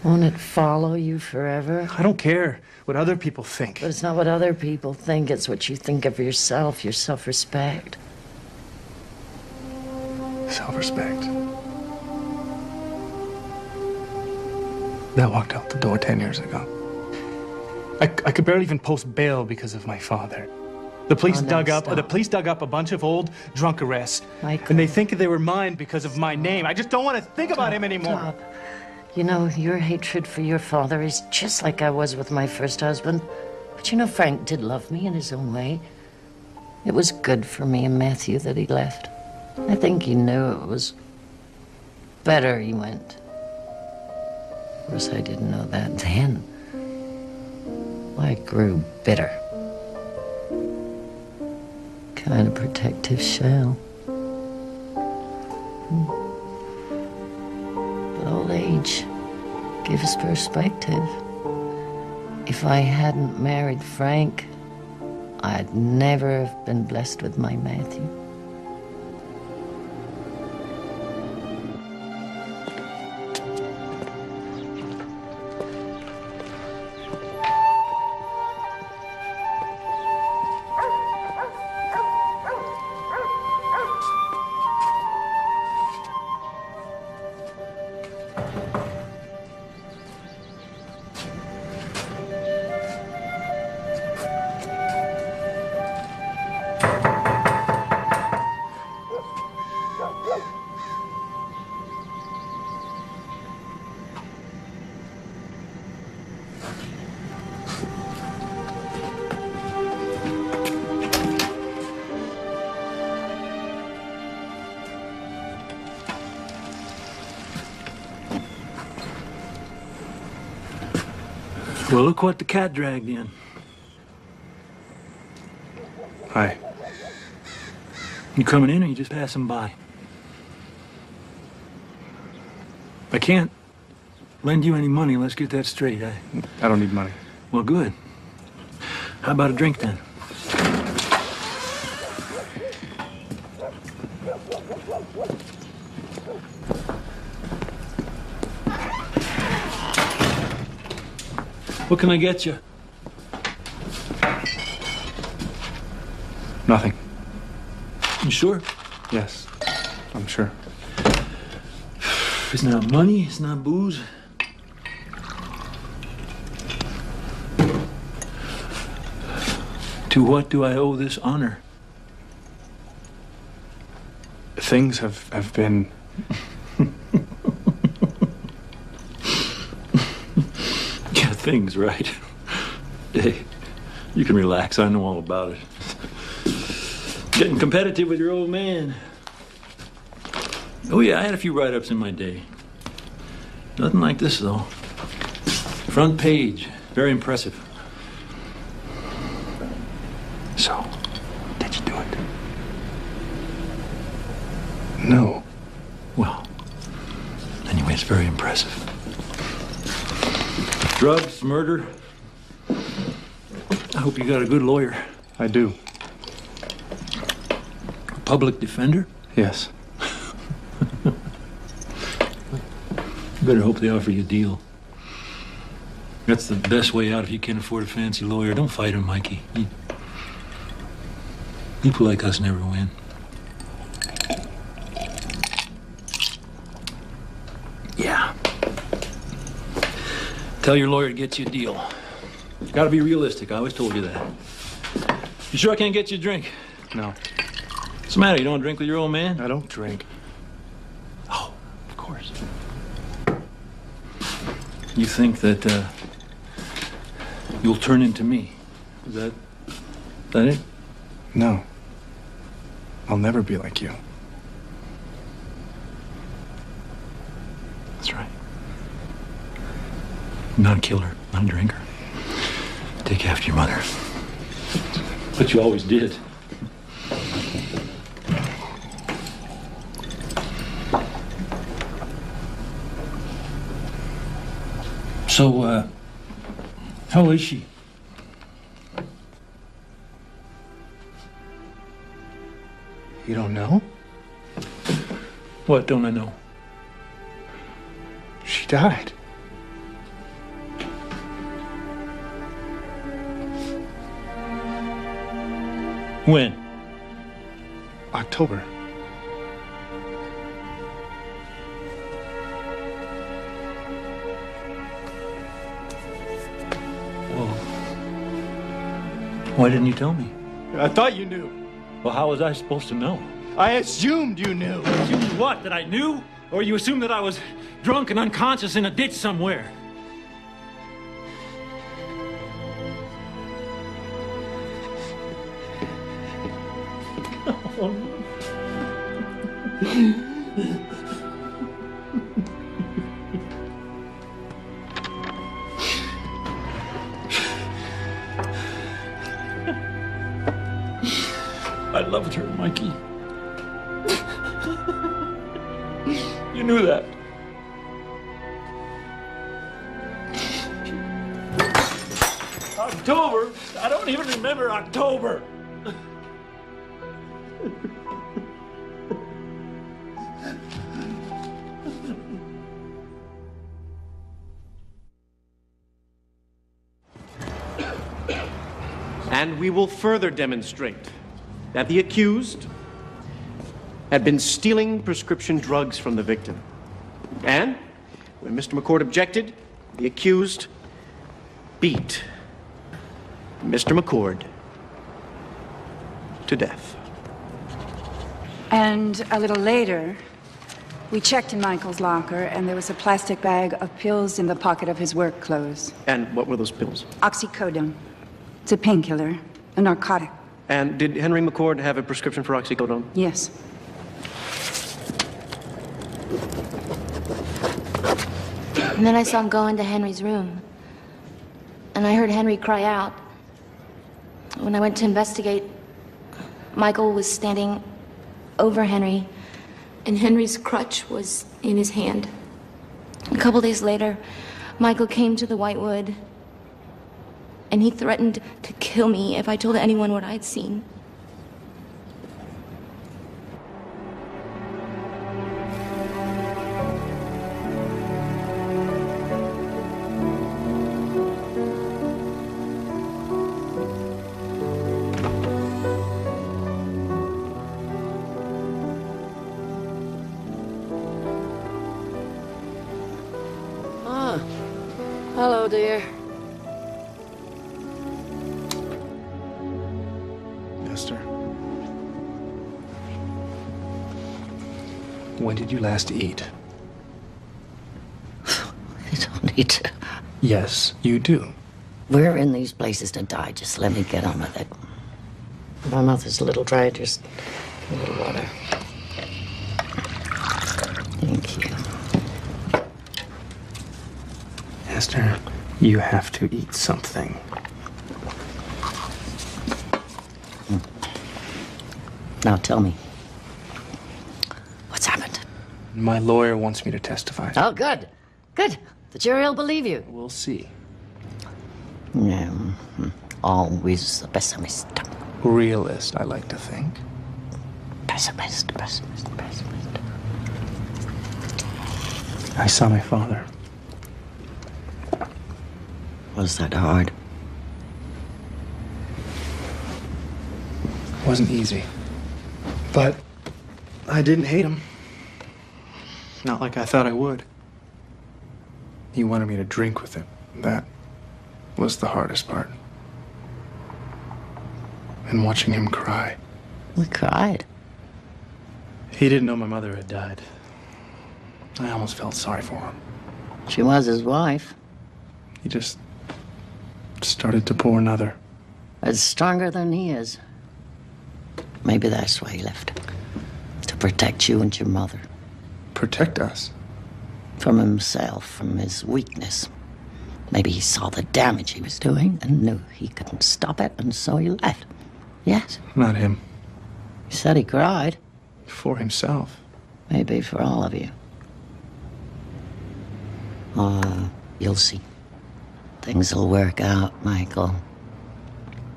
Won't it follow you forever? I don't care what other people think. But it's not what other people think, it's what you think of yourself, your self-respect. Self-respect. That walked out the door 10 years ago. I could barely even post bail because of my father. The police dug up a bunch of old drunk arrests. Michael. And they think they were mine because of my name. I just don't want to think about him anymore. Stop. You know, your hatred for your father is just like I was with my first husband. But you know, Frank did love me in his own way. It was good for me and Matthew that he left. I think he knew it was better he went. Of course, I didn't know that then. I grew bitter. Kind of protective shell. But old age gave us perspective. If I hadn't married Frank, I'd never have been blessed with my Matthew. Well, look what the cat dragged in. Hi. You coming in or you just passing by? I can't lend you any money. Let's get that straight. I don't need money. Well, good. How about a drink then? What can I get you? Nothing. You sure? Yes, I'm sure. It's not money, it's not booze. To what do I owe this honor? Things have been... Yeah, things, right? Hey, you can relax. I know all about it. Getting competitive with your old man. Oh, yeah, I had a few write-ups in my day. Nothing like this, though. Front page. Very impressive. So, did you do it? No. Well, anyway, it's very impressive. Drugs, murder. I hope you got a good lawyer. I do. A public defender? Yes. Better hope they offer you a deal. That's the best way out if you can't afford a fancy lawyer. Don't fight him, Mikey. People like us never win. Yeah. Tell your lawyer to get you a deal. Gotta be realistic. I always told you that. You sure I can't get you a drink? No. What's the matter? You don't drink with your old man? I don't drink. Oh, of course. You think that you'll turn into me? Is that it? No. I'll never be like you. That's right. I'm not a killer, not a drinker. Take after your mother. But you always did. So, how is she? You don't know? What don't I know? She died. When? October. Well, why didn't you tell me? I thought you knew. Well, how was I supposed to know? I assumed you knew. Assumed what? That I knew? Or you assumed that I was drunk and unconscious in a ditch somewhere? I loved her, Mikey. You knew that. October? I don't even remember October. And we will further demonstrate that the accused had been stealing prescription drugs from the victim. And when Mr. McCord objected, the accused beat Mr. McCord to death. And a little later, we checked in Michael's locker, and there was a plastic bag of pills in the pocket of his work clothes. And what were those pills? Oxycodone. It's a painkiller, a narcotic. And did Henry McCord have a prescription for oxycodone? Yes. And then I saw him go into Henry's room. And I heard Henry cry out. When I went to investigate, Michael was standing over Henry, and Henry's crutch was in his hand. A couple days later, Michael came to the Whitewood, and he threatened to kill me if I told anyone what I'd seen. Hello, dear. Esther. When did you last eat? You don't need to. Yes, you do. We're in these places to die. Just let me get on with it. My mouth is a little dry. Just a little water. Thank you. Esther, you have to eat something. Now tell me, what's happened? My lawyer wants me to testify. Oh, good. Good. The jury will believe you. We'll see. Yeah, always the pessimist. Realist, I like to think. Pessimist, pessimist, pessimist. I saw my father. Was that hard? It wasn't easy. But I didn't hate him. Not like I thought I would. He wanted me to drink with him. That was the hardest part. And watching him cry. We cried. He didn't know my mother had died. I almost felt sorry for him. She was his wife. He just started to pour another. It's stronger than he is. Maybe that's why he left. To protect you and your mother. Protect us? From himself, from his weakness. Maybe he saw the damage he was doing and knew he couldn't stop it, and so he left. Yes. Not him. He said he cried. For himself. Maybe for all of you. You'll see. Things will work out, Michael.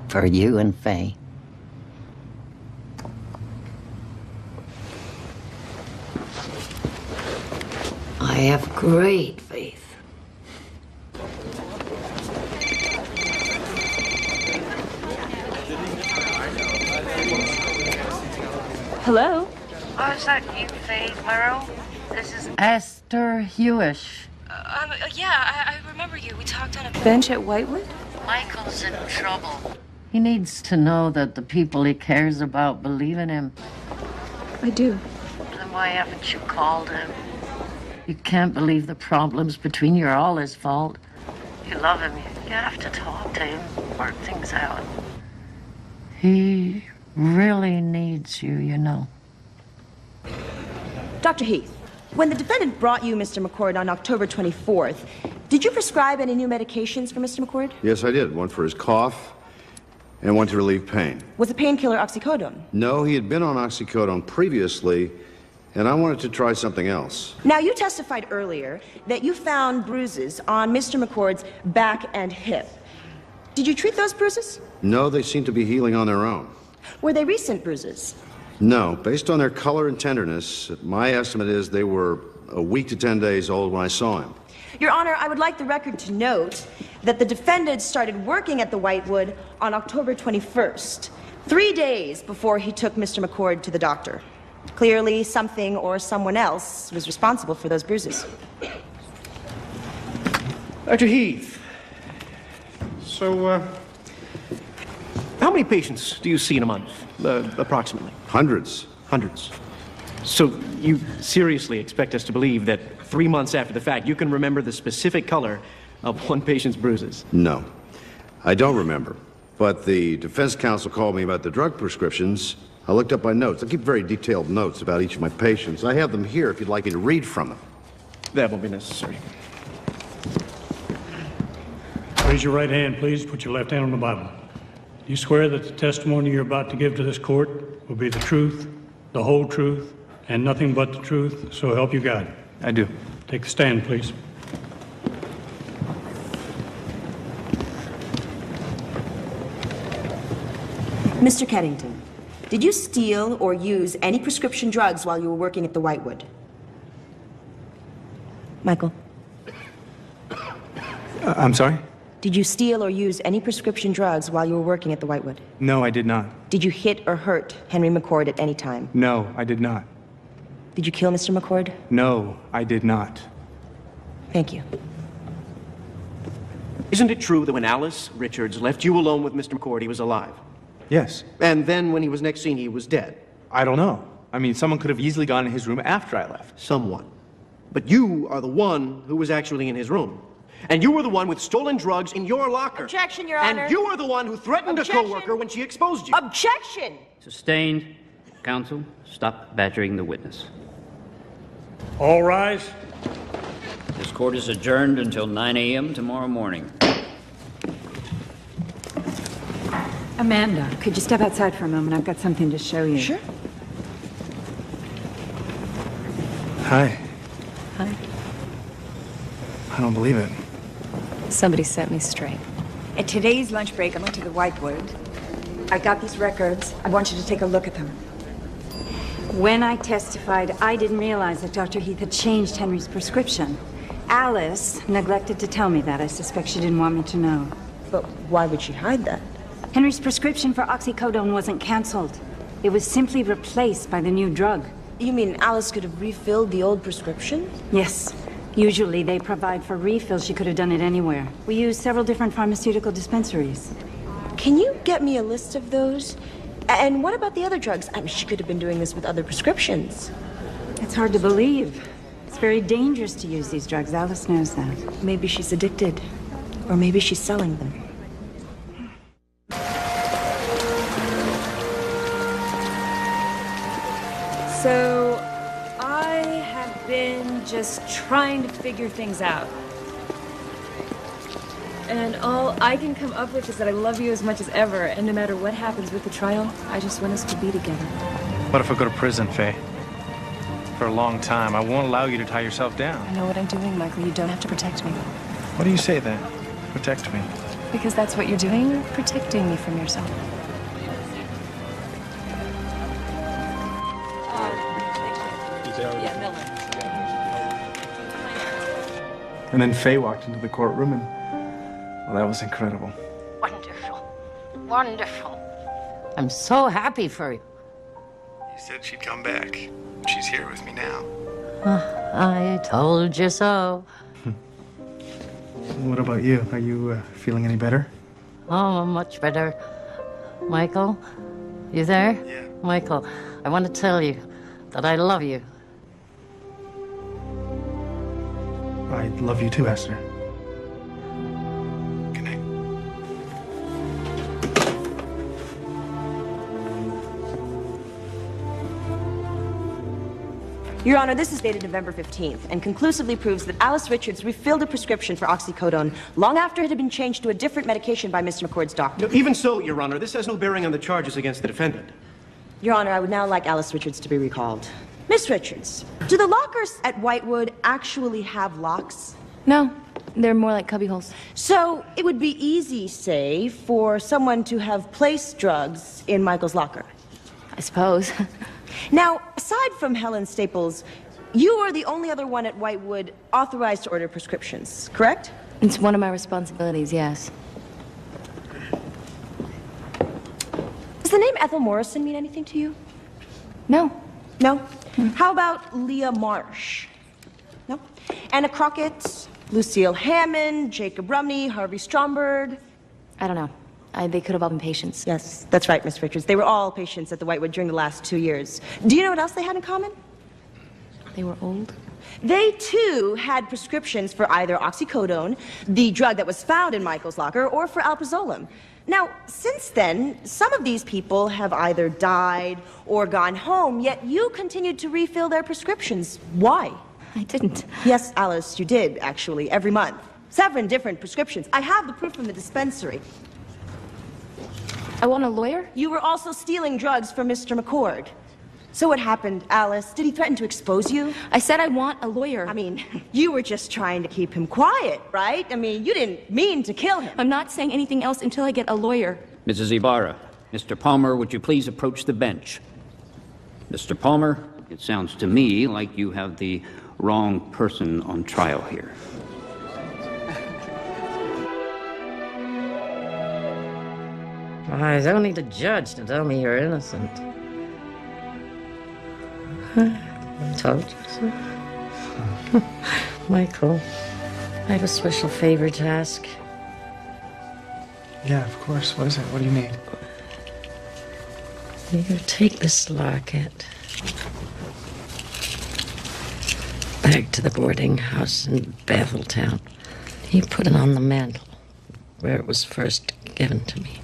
For you and Faye. I have great faith. Hello? Oh, is that you, Faye Claro? This is Esther Hewish. Yeah, I remember you. We talked on a bench at Whitewood. Michael's in trouble. He needs to know that the people he cares about believe in him. I do. Then why haven't you called him? You can't believe the problems between you are all his fault. You love him. You have to talk to him, work things out. He really needs you, you know. Dr. Heath, when the defendant brought you Mr. McCord on October 24th, did you prescribe any new medications for Mr. McCord? Yes, I did. One for his cough and one to relieve pain. Was the painkiller oxycodone? No, he had been on oxycodone previously, and I wanted to try something else. Now, you testified earlier that you found bruises on Mr. McCord's back and hip. Did you treat those bruises? No, they seem to be healing on their own. Were they recent bruises? No, based on their color and tenderness, my estimate is they were a week to 10 days old when I saw him. Your Honor, I would like the record to note that the defendant started working at the Whitewood on October 21st, 3 days before he took Mr. McCord to the doctor. Clearly, something or someone else was responsible for those bruises. Dr. Heath, so, how many patients do you see in a month, approximately? Hundreds. Hundreds. So you seriously expect us to believe that 3 months after the fact, you can remember the specific color of one patient's bruises? No, I don't remember. But the defense counsel called me about the drug prescriptions. I looked up my notes. I keep very detailed notes about each of my patients. I have them here if you'd like me to read from them. That won't be necessary. Raise your right hand, please. Put your left hand on the Bible. You swear that the testimony you're about to give to this court will be the truth, the whole truth, and nothing but the truth, so help you God. I do. Take the stand, please. Mr. Keddington, did you steal or use any prescription drugs while you were working at the Whitewood? Michael? I'm sorry? Did you steal or use any prescription drugs while you were working at the Whitewood? No, I did not. Did you hit or hurt Henry McCord at any time? No, I did not. Did you kill Mr. McCord? No, I did not. Thank you. Isn't it true that when Alice Richards left you alone with Mr. McCord, he was alive? Yes. And then when he was next seen, he was dead? I don't know. I mean, someone could have easily gone in his room after I left. Someone. But you are the one who was actually in his room. And you were the one with stolen drugs in your locker. Objection, Your Honor. And you were the one who threatened Objection. a coworker when she exposed you. Objection! Sustained. Counsel, stop badgering the witness. All rise. This court is adjourned until 9 a.m. tomorrow morning. Amanda, could you step outside for a moment? I've got something to show you. Sure. Hi. Hi. I don't believe it. Somebody set me straight. At today's lunch break, I went to the Whitewood. I got these records. I want you to take a look at them. When I testified, I didn't realize that Dr. Heath had changed Henry's prescription. Alice neglected to tell me that. I suspect she didn't want me to know. But why would she hide that? Henry's prescription for oxycodone wasn't canceled. It was simply replaced by the new drug. You mean Alice could have refilled the old prescription? Yes. Usually they provide for refills. She could have done it anywhere. We use several different pharmaceutical dispensaries. Can you get me a list of those? And what about the other drugs? I mean, she could have been doing this with other prescriptions. It's hard to believe. It's very dangerous to use these drugs. Alice knows that. Maybe she's addicted. Or maybe she's selling them. So, I have been just trying to figure things out. And all I can come up with is that I love you as much as ever, and no matter what happens with the trial, I just want us to be together. What if I go to prison, Faye? For a long time. I won't allow you to tie yourself down. I know what I'm doing, Michael. You don't have to protect me. What do you say then? Protect me. Because that's what you're doing. You're protecting me from yourself. And then Faye walked into the courtroom, and, well, that was incredible. Wonderful. Wonderful. I'm so happy for you. You said she'd come back. She's here with me now. I told you so. What about you? Are you feeling any better? Oh, much better. Michael, you there? Yeah. Michael, I want to tell you that I love you. I love you too, Esther. Your Honor, this is dated November 15th and conclusively proves that Alice Richards refilled a prescription for oxycodone long after it had been changed to a different medication by Mr. McCord's doctor. No, even so, Your Honor, this has no bearing on the charges against the defendant. Your Honor, I would now like Alice Richards to be recalled. Miss Richards, do the lockers at Whitewood actually have locks? No, they're more like cubbyholes. So it would be easy, say, for someone to have placed drugs in Michael's locker? I suppose. Now, aside from Helen Staples, you are the only other one at Whitewood authorized to order prescriptions, correct? It's one of my responsibilities, yes. Does the name Ethel Morrison mean anything to you? No. No? How about Leah Marsh? No? Anna Crockett, Lucille Hammond, Jacob Rumney, Harvey Stromberg? I don't know. They could have all been patients. Yes, that's right, Miss Richards. They were all patients at the Whitewood during the last 2 years. Do you know what else they had in common? They were old? They, too, had prescriptions for either oxycodone, the drug that was found in Michael's locker, or for alprazolam. Now, since then, some of these people have either died or gone home, yet you continued to refill their prescriptions. Why? I didn't. Yes, Alice, you did, actually, every month. 7 different prescriptions. I have the proof from the dispensary. I want a lawyer? You were also stealing drugs from Mr. McCord. So what happened, Alice? Did he threaten to expose you? I said I want a lawyer. I mean, you were just trying to keep him quiet, right? I mean, you didn't mean to kill him. I'm not saying anything else until I get a lawyer. Mrs. Ibarra, Mr. Palmer, would you please approach the bench? Mr. Palmer, it sounds to me like you have the wrong person on trial here. I don't need a judge to tell me you're innocent. I told you so. Michael, I have a special favor to ask. Yeah, of course. What is it? What do you need? You take this locket back to the boarding house in Betheltown. You put it on the mantel where it was first given to me.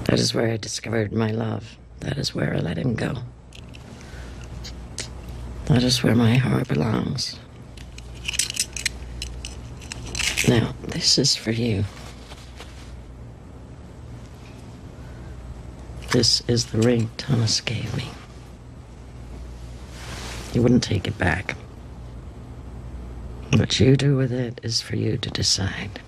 That is where I discovered my love. That is where I let him go. That is where my heart belongs. Now, this is for you. This is the ring Thomas gave me. He wouldn't take it back. What you do with it is for you to decide.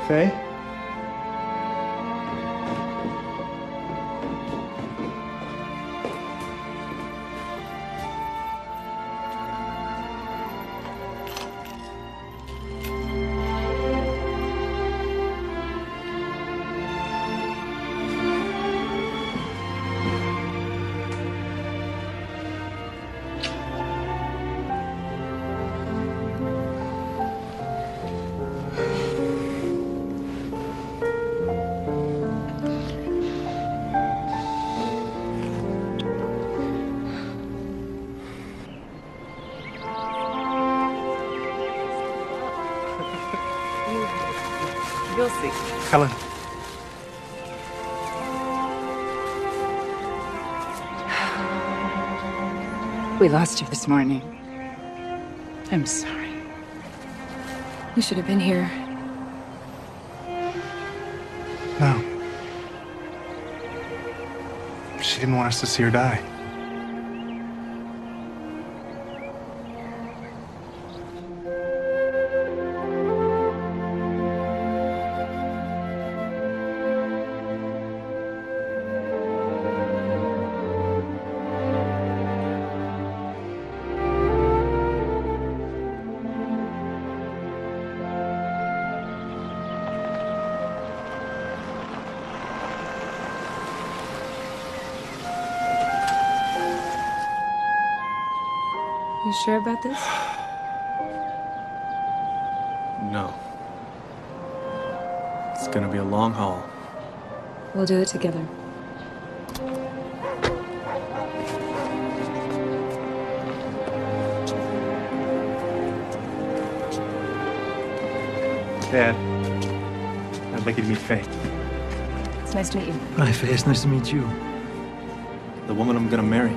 Faye? You'll see. Helen. We lost you this morning. I'm sorry. You should have been here. No. She didn't want us to see her die. You sure about this? No. It's gonna be a long haul. We'll do it together. Dad, I'd like you to meet Faye. It's nice to meet you. Hi, Faye. It's nice to meet you. The woman I'm gonna marry.